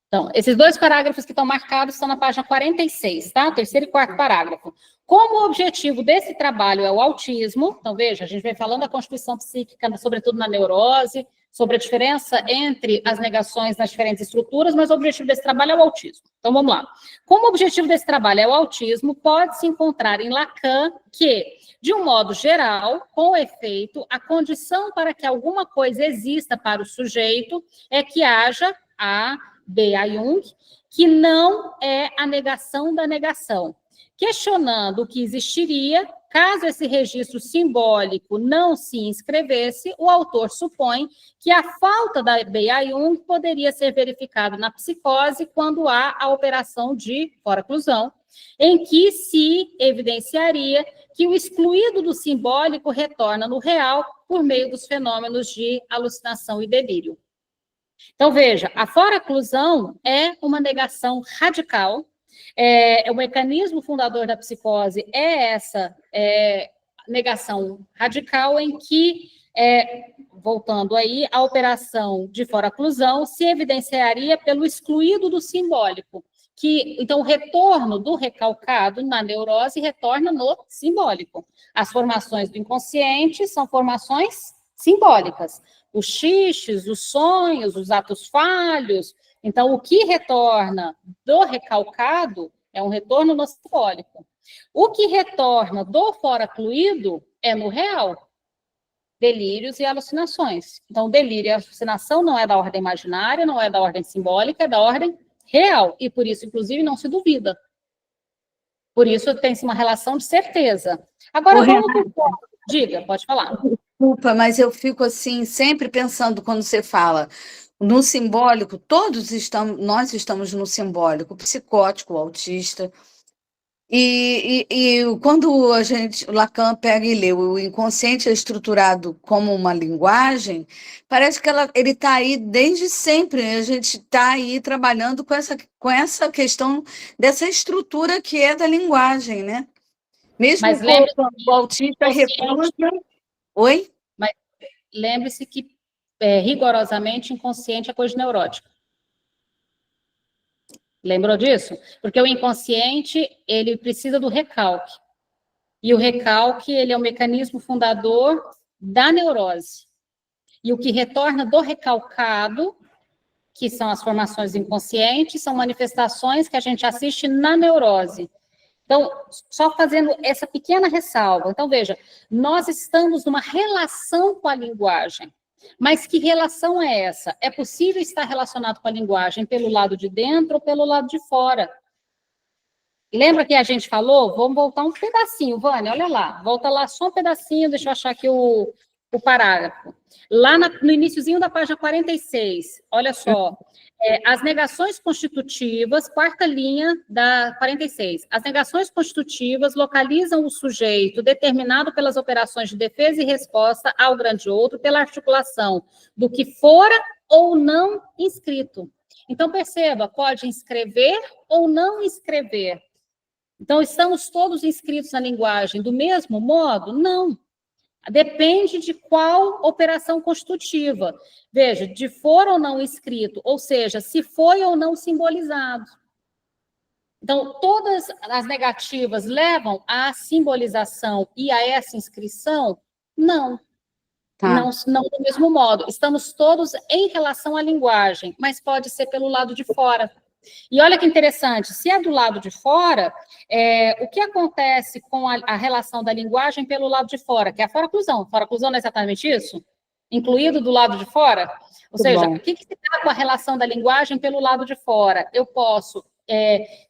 Então, esses 2 parágrafos que estão marcados estão na página 46, tá? Terceiro e 4º parágrafo. Como o objetivo desse trabalho é o autismo, então, veja, a gente vem falando da constituição psíquica, sobretudo na neurose, sobre a diferença entre as negações nas diferentes estruturas, mas o objetivo desse trabalho é o autismo. Então, vamos lá. Como o objetivo desse trabalho é o autismo, pode-se encontrar em Lacan que, de um modo geral, com efeito, a condição para que alguma coisa exista para o sujeito é que haja a B.A. Jung, que não é a negação da negação. Questionando o que existiria, caso esse registro simbólico não se inscrevesse, o autor supõe que a falta da B.A. Jung poderia ser verificada na psicose quando há a operação de fora-clusão, em que se evidenciaria que o excluído do simbólico retorna no real por meio dos fenômenos de alucinação e delírio. Então, veja, a fora-clusão é uma negação radical. O mecanismo fundador da psicose é essa negação radical em que, voltando aí, a operação de fora-clusão se evidenciaria pelo excluído do simbólico, então, o retorno do recalcado na neurose retorna no simbólico. As formações do inconsciente são formações simbólicas. Os xixes, os sonhos, os atos falhos. Então, o que retorna do recalcado é um retorno no simbólico. O que retorna do fora-cluído é no real. Delírios e alucinações. Então, delírio e alucinação não é da ordem imaginária, não é da ordem simbólica, é da ordem real. E por isso, inclusive, não se duvida. Por isso, tem-se uma relação de certeza. Agora, vamos para o ponto. Diga, pode falar. Desculpa, mas eu fico assim, sempre pensando quando você fala no simbólico, nós estamos no simbólico, o psicótico, o autista. E quando o Lacan pega e lê o inconsciente é estruturado como uma linguagem, parece que ele está aí desde sempre, a gente está aí trabalhando com essa questão dessa estrutura que é da linguagem, né? Mesmo Mas quando o autista recusa... Oi? Mas lembre-se que, rigorosamente, inconsciente é coisa neurótica. Lembrou disso? Porque o inconsciente, ele precisa do recalque. E o recalque, ele é o mecanismo fundador da neurose. E o que retorna do recalcado, que são as formações inconscientes, são manifestações que a gente assiste na neurose. Então, só fazendo essa pequena ressalva. Então, veja, nós estamos numa relação com a linguagem. Mas que relação é essa? É possível estar relacionado com a linguagem pelo lado de dentro ou pelo lado de fora? Lembra que a gente falou? Vamos voltar um pedacinho, Vânia, olha lá. Volta lá só um pedacinho, deixa eu achar aqui o parágrafo. Lá no iniciozinho da página 46, olha só. As negações constitutivas, 4ª linha da 46. As negações constitutivas localizam o sujeito determinado pelas operações de defesa e resposta ao grande outro pela articulação do que fora ou não inscrito. Então, perceba, pode inscrever ou não inscrever. Então, estamos todos inscritos na linguagem do mesmo modo? Não. Depende de qual operação constitutiva. Veja, de for ou não inscrito, ou seja, se foi ou não simbolizado. Então, todas as negativas levam à simbolização e a essa inscrição? Não. Tá. Não do mesmo modo. Estamos todos em relação à linguagem, mas pode ser pelo lado de fora. E olha que interessante, se é do lado de fora, o que acontece com a relação da linguagem pelo lado de fora, que é a foraclusão. Foraclusão não é exatamente isso? Incluído do lado de fora? Ou seja, o que se dá com a relação da linguagem pelo lado de fora? Eu posso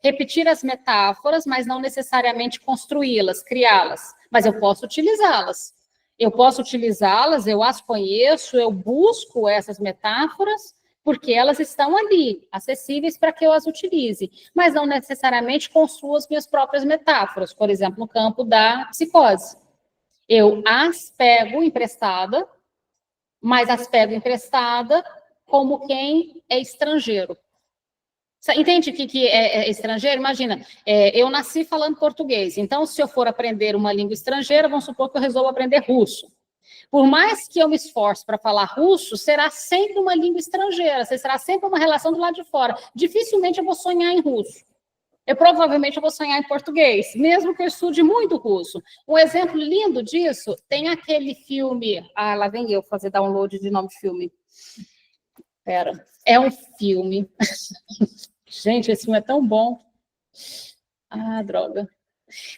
repetir as metáforas, mas não necessariamente construí-las, criá-las, mas eu posso utilizá-las. Eu posso utilizá-las, eu as conheço, eu busco essas metáforas, porque elas estão ali, acessíveis para que eu as utilize, mas não necessariamente construo as minhas próprias metáforas, por exemplo, no campo da psicose. Eu as pego emprestada, mas as pego emprestada como quem é estrangeiro. Entende o que é estrangeiro? Imagina, eu nasci falando português, então se eu for aprender uma língua estrangeira, vamos supor que eu resolvo aprender russo. Por mais que eu me esforce para falar russo, será sempre uma língua estrangeira, será sempre uma relação do lado de fora. Dificilmente eu vou sonhar em russo. Provavelmente eu vou sonhar em português, mesmo que eu estude muito russo. Um exemplo lindo disso, tem aquele filme... Ah, lá vem eu fazer download de nome de filme. Espera, é um filme... Gente, esse filme é tão bom. Ah, droga.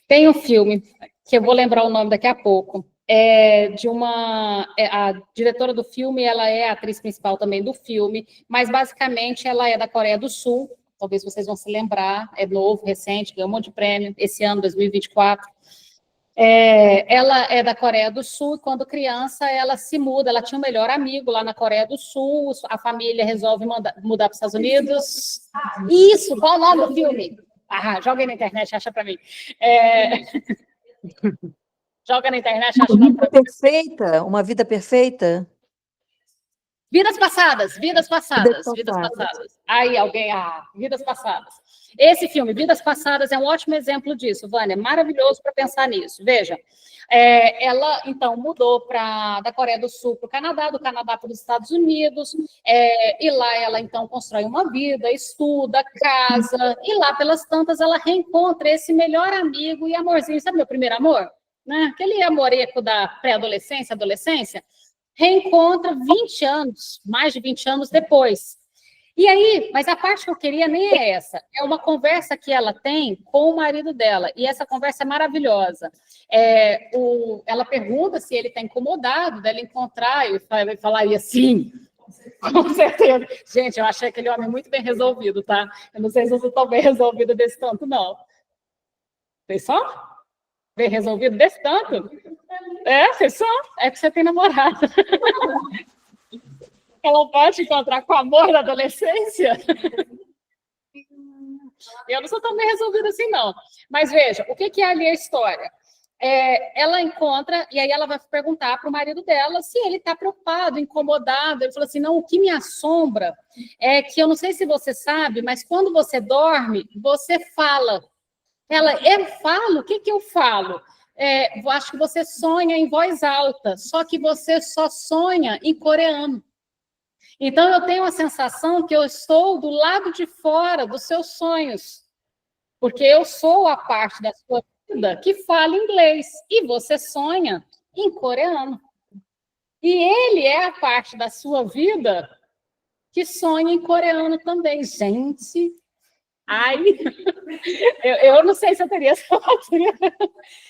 Tem um filme, que eu vou lembrar o nome daqui a pouco, a diretora do filme, ela é a atriz principal também do filme, mas basicamente ela é da Coreia do Sul, talvez vocês vão se lembrar, é novo, recente, ganhou um monte de prêmio, esse ano, 2024. Ela é da Coreia do Sul e quando criança ela se muda, ela tinha um melhor amigo lá na Coreia do Sul, a família resolve mudar para os Estados Unidos. Isso, qual o nome do filme? Ah, joga aí na internet, acha para mim. Joga na internet, acha Uma vida perfeita, uma vida perfeita. Vidas passadas. Aí, alguém, Vidas Passadas. Esse filme, Vidas Passadas, é um ótimo exemplo disso, Vânia, maravilhoso para pensar nisso. Veja, ela, então, mudou da Coreia do Sul para o Canadá, do Canadá para os Estados Unidos, e lá ela, então, constrói uma vida, estuda, casa, e lá, pelas tantas, ela reencontra esse melhor amigo e amorzinho. Sabe meu primeiro amor? Né? Aquele amoreco da pré-adolescência, adolescência, reencontra 20 anos, mais de 20 anos depois. E aí, mas a parte que eu queria nem é essa, é uma conversa que ela tem com o marido dela, e essa conversa é maravilhosa. Ela pergunta se ele está incomodado dela encontrar, e ele falaria sim, com certeza. Gente, eu achei aquele homem muito bem resolvido, tá? Eu não sei se eu estou tão bem resolvida desse tanto, não. Vocês só? Bem resolvido desse tanto? Vocês só? É que você tem namorado. Ela pode encontrar com o amor da adolescência? Eu não sou tão bem resolvida assim, não. Mas veja, o que é ali a história? Ela encontra, e aí ela vai perguntar para o marido dela se ele está preocupado, incomodado. Ele falou assim, não, o que me assombra é que, eu não sei se você sabe, mas quando você dorme, você fala. Eu falo? O que eu falo? Acho que você sonha em voz alta, só que você só sonha em coreano. Então, eu tenho a sensação que eu estou do lado de fora dos seus sonhos, porque eu sou a parte da sua vida que fala inglês, e você sonha em coreano. E ele é a parte da sua vida que sonha em coreano também. Gente, eu não sei se eu teria essa altura.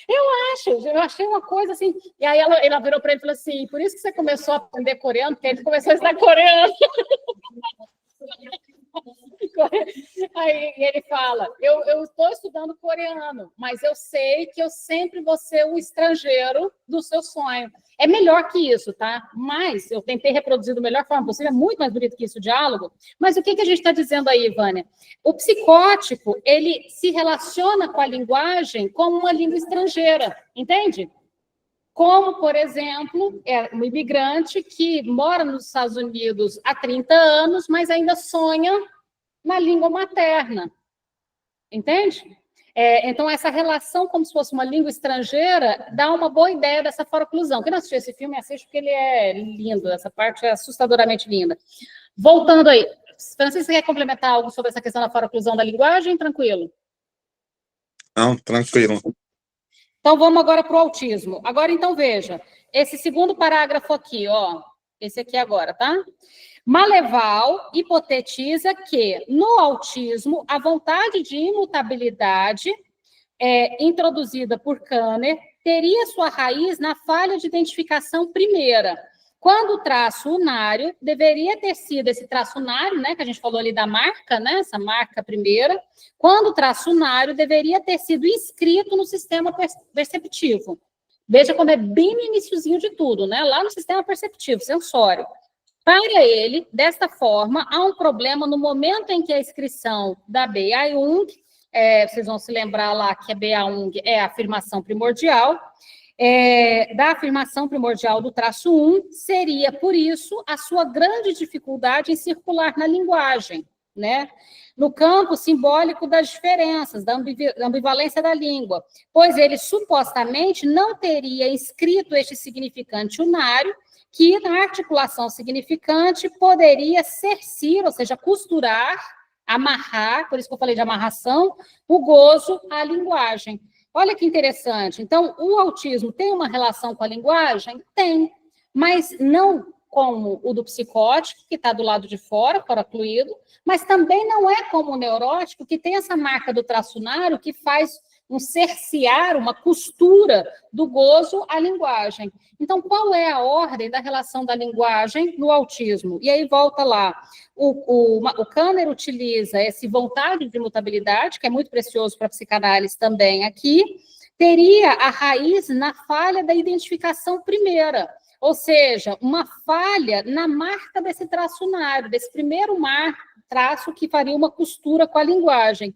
Eu achei uma coisa assim. E aí ela virou para ele e falou assim: por isso que você começou a aprender coreano, porque ele começou a estudar coreano. Aí ele fala: eu estou estudando coreano, mas eu sei que eu sempre vou ser o estrangeiro do seu sonho. É melhor que isso, tá? Mas eu tentei reproduzir da melhor forma possível, é muito mais bonito que isso o diálogo. Mas o que a gente está dizendo aí, Vânia? O psicótico, ele se relaciona com a linguagem como uma língua estrangeira, entende? Como, por exemplo, um imigrante que mora nos Estados Unidos há 30 anos, mas ainda sonha na língua materna. Entende? Então, essa relação como se fosse uma língua estrangeira dá uma boa ideia dessa foroclusão. Quem não assistiu esse filme, assiste porque ele é lindo, essa parte é assustadoramente linda. Voltando aí, Francisco, você quer complementar algo sobre essa questão da foroclusão da linguagem? Tranquilo? Não, tranquilo. Então, vamos agora para o autismo. Agora, então, veja, esse segundo parágrafo aqui, ó, esse aqui agora, tá? Maleval hipotetiza que, no autismo, a vontade de imutabilidade introduzida por Kanner teria sua raiz na falha de identificação primeira, quando o traço unário deveria ter sido esse traço unário, né, que a gente falou ali da marca, né, essa marca primeira, quando o traço unário deveria ter sido inscrito no sistema perceptivo. Veja como é bem no iniciozinho de tudo, né, lá no sistema perceptivo, sensório. Para ele, desta forma, há um problema no momento em que a inscrição da BA-Jung, vocês vão se lembrar lá que a BA-Jung é a afirmação primordial, da afirmação primordial do traço 1, seria, por isso, a sua grande dificuldade em circular na linguagem, né? No campo simbólico das diferenças, da ambivalência da língua, pois ele supostamente não teria inscrito este significante unário, que na articulação significante poderia cercir, ou seja, costurar, amarrar, por isso que eu falei de amarração, o gozo à linguagem. Olha que interessante. Então, o autismo tem uma relação com a linguagem? Tem, mas não como o do psicótico, que está do lado de fora, forocluído, mas também não é como o neurótico, que tem essa marca do traço unário que faz um cercear, uma costura do gozo à linguagem. Então, qual é a ordem da relação da linguagem no autismo? E aí volta lá. O Kanner utiliza essa vontade de imutabilidade, que é muito precioso para a psicanálise também aqui, teria a raiz na falha da identificação primeira, ou seja, uma falha na marca desse traço unário, desse primeiro traço que faria uma costura com a linguagem.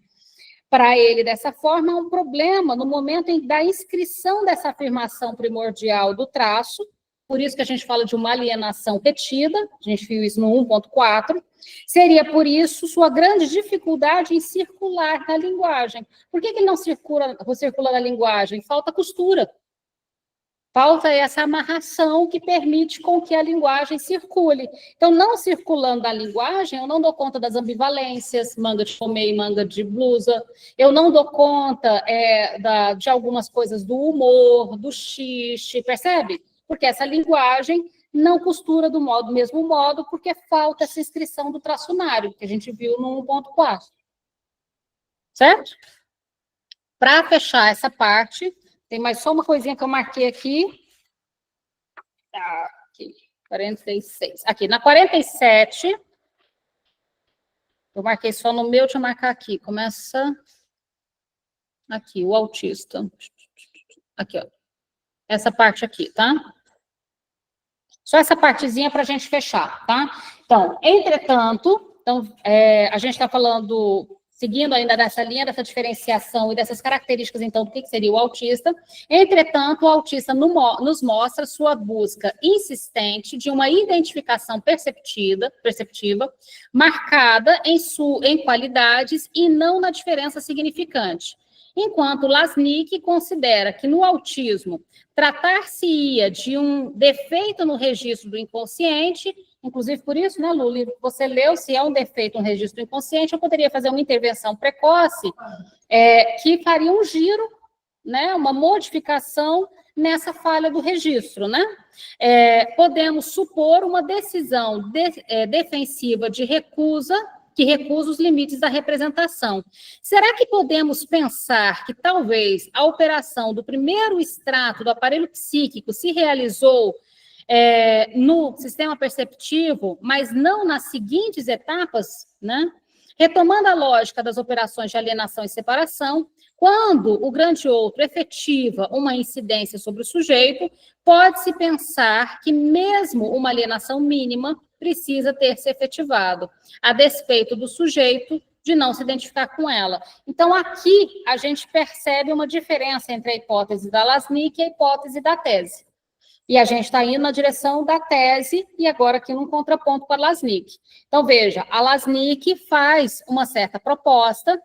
Para ele, dessa forma, há um problema no momento da inscrição dessa afirmação primordial do traço, por isso que a gente fala de uma alienação retida, a gente viu isso no 1.4, seria, por isso, sua grande dificuldade em circular na linguagem. Por que ele não circula na linguagem? Falta costura. Falta essa amarração que permite com que a linguagem circule. Então, não circulando na linguagem, eu não dou conta das ambivalências, manga de fumê e manga de blusa, eu não dou conta de algumas coisas do humor, do xixi, percebe? Porque essa linguagem não costura do mesmo modo, porque falta essa inscrição do traço unário, que a gente viu no 1.4. Certo? Para fechar essa parte, tem mais só uma coisinha que eu marquei aqui. Aqui, 46. Aqui, na 47, eu marquei só no meu, deixa eu marcar aqui. Começa aqui, o autista. Aqui, ó. Essa parte aqui, tá? Só essa partezinha para a gente fechar, tá? Então, entretanto, a gente está falando, seguindo ainda dessa linha, dessa diferenciação e dessas características, então, do que seria o autista. Entretanto, o autista nos mostra sua busca insistente de uma identificação perceptiva, marcada em qualidades e não na diferença significante. Enquanto Lasnik considera que no autismo tratar-se-ia de um defeito no registro do inconsciente, inclusive por isso, né, Luli, você leu, se é um defeito no registro do inconsciente, eu poderia fazer uma intervenção precoce que faria um giro, né, uma modificação nessa falha do registro, né? Podemos supor uma decisão defensiva de recusa, que recusa os limites da representação. Será que podemos pensar que talvez a operação do primeiro extrato do aparelho psíquico se realizou no sistema perceptivo, mas não nas seguintes etapas, né? Retomando a lógica das operações de alienação e separação, quando o grande outro efetiva uma incidência sobre o sujeito, pode-se pensar que mesmo uma alienação mínima precisa ter se efetivado, a despeito do sujeito de não se identificar com ela. Então, aqui a gente percebe uma diferença entre a hipótese da Lasnik e a hipótese da tese. E a gente está indo na direção da tese, e agora aqui num contraponto com a Lasnik. Então, veja, a Lasnik faz uma certa proposta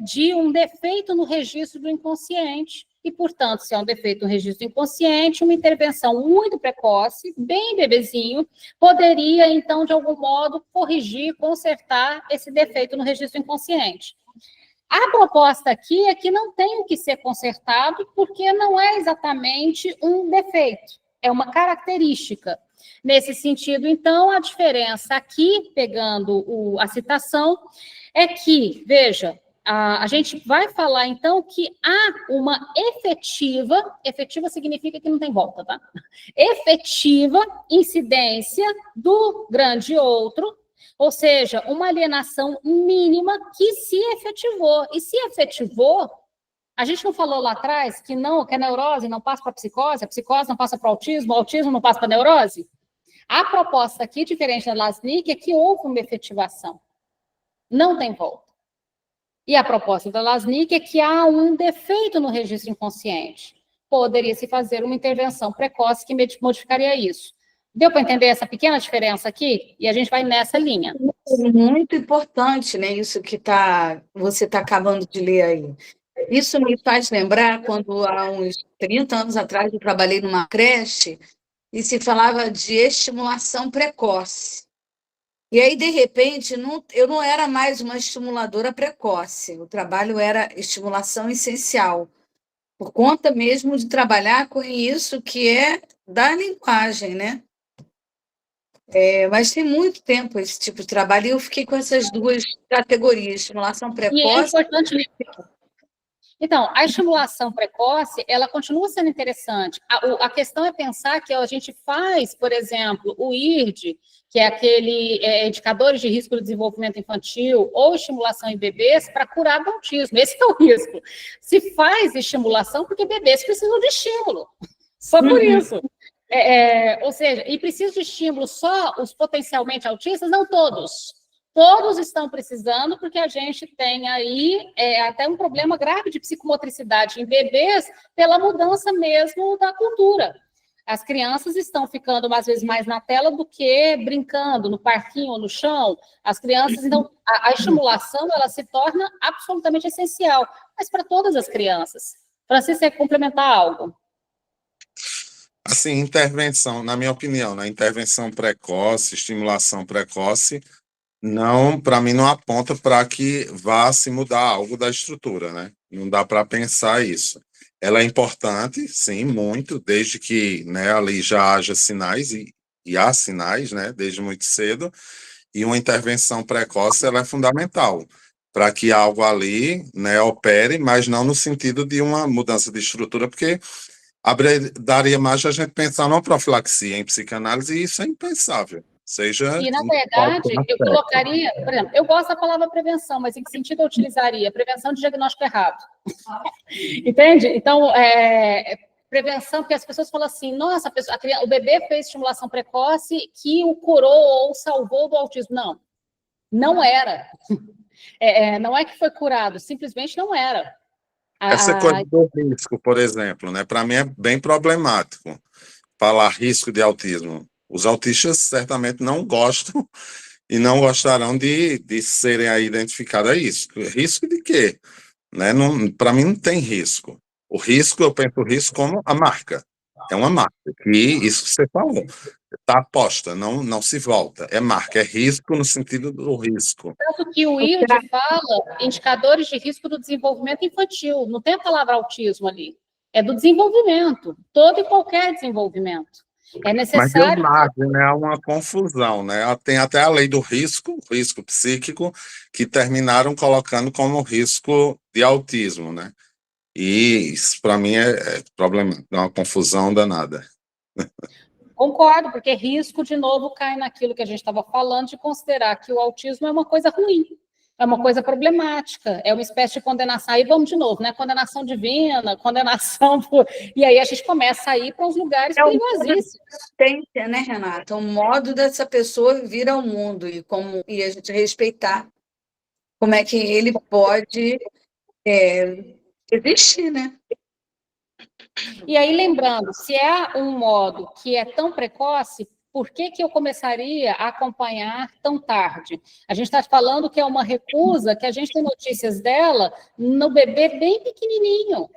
de um defeito no registro do inconsciente, e, portanto, se é um defeito no registro do inconsciente, uma intervenção muito precoce, bem bebezinho, poderia, então, de algum modo, corrigir, consertar esse defeito no registro inconsciente. A proposta aqui é que não tem o que ser consertado, porque não é exatamente um defeito, é uma característica. Nesse sentido, então, a diferença aqui, pegando a citação, é que, veja, a gente vai falar, então, que há uma efetiva significa que não tem volta, tá? Efetiva incidência do grande outro, ou seja, uma alienação mínima que se efetivou. E se efetivou, a gente não falou lá atrás que a neurose não passa para a psicose não passa para o autismo não passa para a neurose? A proposta aqui, diferente da Lasnik, é que houve uma efetivação. Não tem volta. E a proposta da Lasnik é que há um defeito no registro inconsciente. Poderia-se fazer uma intervenção precoce que modificaria isso. Deu para entender essa pequena diferença aqui? E a gente vai nessa linha. Muito importante, né? Isso que você está acabando de ler aí. Isso me faz lembrar quando, há uns 30 anos atrás, eu trabalhei numa creche e se falava de estimulação precoce. E aí, de repente, eu não era mais uma estimuladora precoce. O trabalho era estimulação essencial, por conta mesmo de trabalhar com isso que é da linguagem, né? Mas tem muito tempo esse tipo de trabalho e eu fiquei com essas duas categorias, estimulação E é precoce. importante. Então, a estimulação precoce, ela continua sendo interessante. A questão é pensar que a gente faz, por exemplo, o IRD, que é aquele indicadores de risco do desenvolvimento infantil, ou estimulação em bebês, para curar do autismo. Esse é o risco. Se faz estimulação porque bebês precisam de estímulo. Só por isso. Ou seja, e precisa de estímulo só os potencialmente autistas? Não todos. Todos estão precisando, porque a gente tem aí até um problema grave de psicomotricidade em bebês pela mudança mesmo da cultura. As crianças estão ficando, às vezes, mais na tela do que brincando no parquinho ou no chão. As crianças, então, a estimulação, ela se torna absolutamente essencial, mas para todas as crianças. Francisco, você quer complementar algo? Assim, intervenção, na minha opinião, né? Intervenção precoce, estimulação precoce, não, para mim não aponta para que vá se mudar algo da estrutura, né? Não dá para pensar isso. Ela é importante, sim, muito, desde que, né, ali já haja sinais, e há sinais, né, desde muito cedo, e uma intervenção precoce ela é fundamental para que algo ali, né, opere, mas não no sentido de uma mudança de estrutura, porque daria mais a gente pensar numa profilaxia em psicanálise, e isso é impensável. E, na verdade, eu colocaria, por exemplo, eu gosto da palavra prevenção, mas em que sentido eu utilizaria? Prevenção de diagnóstico errado. Entende? Então, prevenção, porque as pessoas falam assim, nossa, o bebê fez estimulação precoce que o curou ou salvou do autismo. Não, não era. Não é que foi curado, simplesmente não era. Essa coisa do risco, por exemplo, né? Para mim é bem problemático falar risco de autismo. Os autistas certamente não gostam e não gostarão de serem aí identificados a isso. Risco de quê? Né? Para mim não tem risco. O risco, eu penso o risco como a marca. É uma marca. E isso que você falou. Está aposta, não se volta. É marca, é risco no sentido do risco. Tanto que o IRD fala indicadores de risco do desenvolvimento infantil. Não tem a palavra autismo ali. É do desenvolvimento. Todo e qualquer desenvolvimento. É necessário... Mas né, há uma confusão, né? Tem até a lei do risco psíquico, que terminaram colocando como risco de autismo, né? E isso, para mim, é problemático, é uma confusão danada. Concordo, porque risco, de novo, cai naquilo que a gente estava falando, de considerar que o autismo é uma coisa ruim, é uma coisa problemática, é uma espécie de condenação. Aí vamos de novo, né? Condenação divina, condenação por... E aí a gente começa a ir para uns lugares perigosíssimos. Né, Renata? O modo dessa pessoa vir ao mundo e a gente respeitar como é que ele pode existir, né? E aí, lembrando, se é um modo que é tão precoce, por que que eu começaria a acompanhar tão tarde? A gente está falando que é uma recusa, que a gente tem notícias dela no bebê bem pequenininho.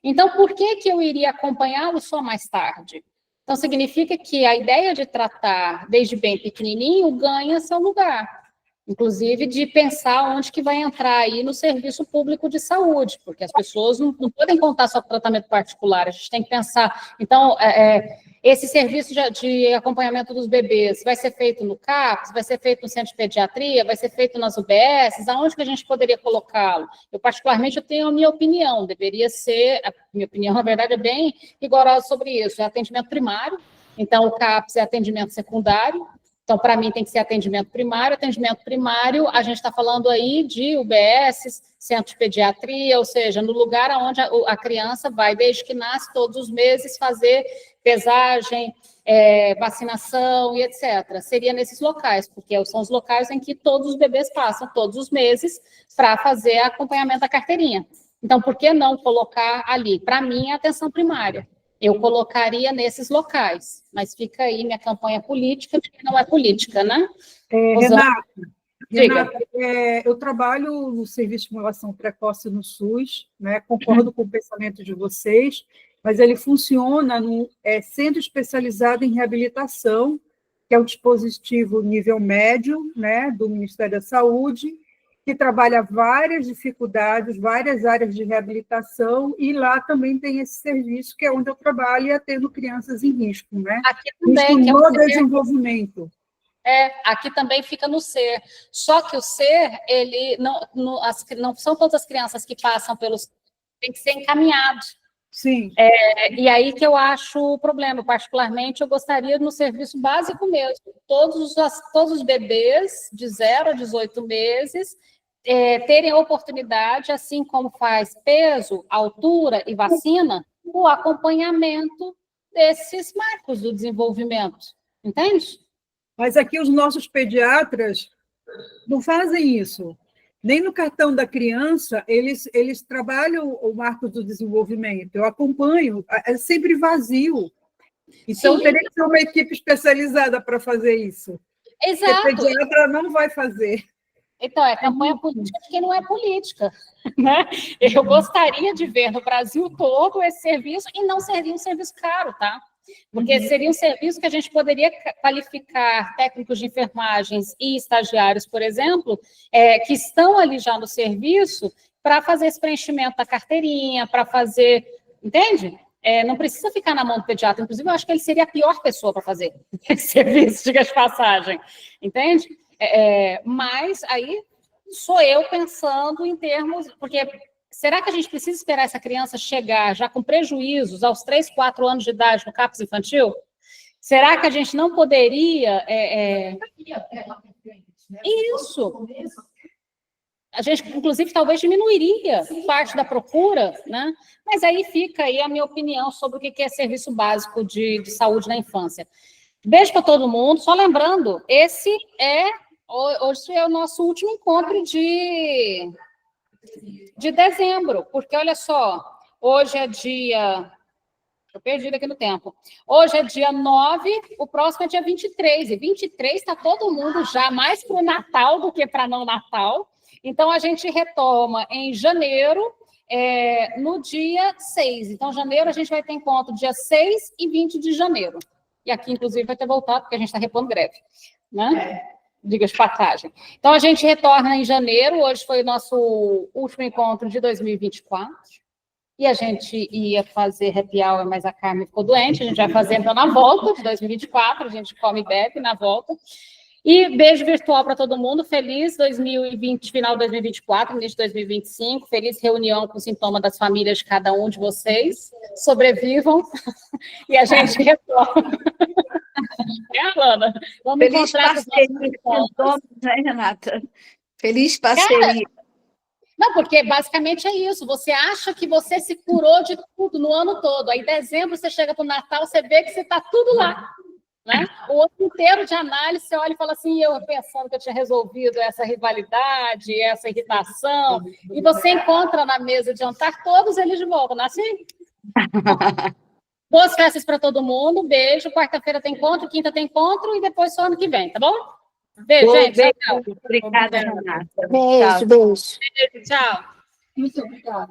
Então, por que que eu iria acompanhá-lo só mais tarde? Então, significa que a ideia de tratar desde bem pequenininho ganha seu lugar. Inclusive de pensar onde que vai entrar aí no serviço público de saúde, porque as pessoas não podem contar só com tratamento particular, a gente tem que pensar, então, esse serviço de acompanhamento dos bebês vai ser feito no CAPS, vai ser feito no centro de pediatria, vai ser feito nas UBSs, aonde que a gente poderia colocá-lo? Eu, particularmente, eu tenho a minha opinião, deveria ser, a minha opinião, na verdade, é bem rigorosa sobre isso, é atendimento primário, então o CAPS é atendimento secundário. Então, para mim, tem que ser atendimento primário. Atendimento primário, a gente está falando aí de UBS, centro de pediatria, ou seja, no lugar onde a criança vai, desde que nasce, todos os meses, fazer pesagem, vacinação e etc. Seria nesses locais, porque são os locais em que todos os bebês passam, todos os meses, para fazer acompanhamento da carteirinha. Então, por que não colocar ali? Para mim, é atenção primária. Eu colocaria nesses locais, mas fica aí minha campanha política, porque não é política, né? Renata, eu trabalho no Serviço de Estimulação Precoce no SUS, né? Concordo com o pensamento de vocês, mas ele funciona no Centro Especializado em Reabilitação, que é um dispositivo nível médio, né, do Ministério da Saúde, que trabalha várias dificuldades, várias áreas de reabilitação, e lá também tem esse serviço, que é onde eu trabalho, e atendo crianças em risco, né? Aqui também, que é o desenvolvimento. Aqui também fica no SER. Só que o SER, ele não são todas as crianças que passam pelos... Tem que ser encaminhado. Sim. E aí que eu acho o problema. Particularmente, eu gostaria no serviço básico mesmo. Todos os bebês de 0 a 18 meses terem a oportunidade, assim como faz peso, altura e vacina, o acompanhamento desses marcos do desenvolvimento. Entende? Mas aqui os nossos pediatras não fazem isso. Nem no cartão da criança, eles trabalham o marco do desenvolvimento. Eu acompanho, é sempre vazio. Então, Sim. teria que ser uma equipe especializada para fazer isso. Exato. Porque o pediatra não vai fazer. Então, é campanha política de quem não é política. Né? Eu gostaria de ver no Brasil todo esse serviço, e não seria um serviço caro, tá? Porque seria um serviço que a gente poderia qualificar técnicos de enfermagens e estagiários, por exemplo, que estão ali já no serviço, para fazer esse preenchimento da carteirinha, para fazer... Entende? Não precisa ficar na mão do pediatra. Inclusive, eu acho que ele seria a pior pessoa para fazer esse serviço, diga de passagem. Entende? Mas aí sou eu pensando em termos... Porque será que a gente precisa esperar essa criança chegar já com prejuízos aos 3, 4 anos de idade no CAPS infantil? Será que a gente não poderia... Isso. A gente, inclusive, talvez diminuiria parte da procura, né? Mas aí fica aí a minha opinião sobre o que é serviço básico de saúde na infância. Beijo para todo mundo. Só lembrando, hoje é o nosso último encontro de dezembro, porque, olha só, hoje é dia... Estou perdida aqui no tempo. Hoje é dia 9, o próximo é dia 23, e 23 está todo mundo já mais para o Natal do que para não Natal. Então, a gente retoma em janeiro, no dia 6. Então, janeiro a gente vai ter encontro dia 6 e 20 de janeiro. E aqui, inclusive, vai ter voltado, porque a gente está repondo greve, né? Diga de passagem. Então, a gente retorna em janeiro. Hoje foi o nosso último encontro de 2024. E a gente ia fazer happy hour, mas a Carmen ficou doente. A gente vai fazer, então, na volta de 2024. A gente come e bebe na volta. E beijo virtual para todo mundo. Feliz 2020, final de 2024, início de 2025. Feliz reunião com o sintoma das famílias de cada um de vocês. Sobrevivam. E a gente retorna. Alana? Vamos Feliz parceria, né, Renata? Feliz parceria. Não, porque basicamente é isso. Você acha que você se curou de tudo no ano todo. Aí, em dezembro, você chega para o Natal, você vê que você está tudo lá. Né? O ano inteiro de análise, você olha e fala assim, eu pensando que eu tinha resolvido essa rivalidade, essa irritação, e você encontra na mesa de jantar todos eles de volta, não é assim? Boas festas para todo mundo, beijo. Quarta-feira tem encontro, quinta tem encontro e depois só ano que vem, tá bom? Beijo, gente. Tchau, tchau. Obrigada, Renata. Beijo, beijo. Beijo, tchau. Muito obrigada.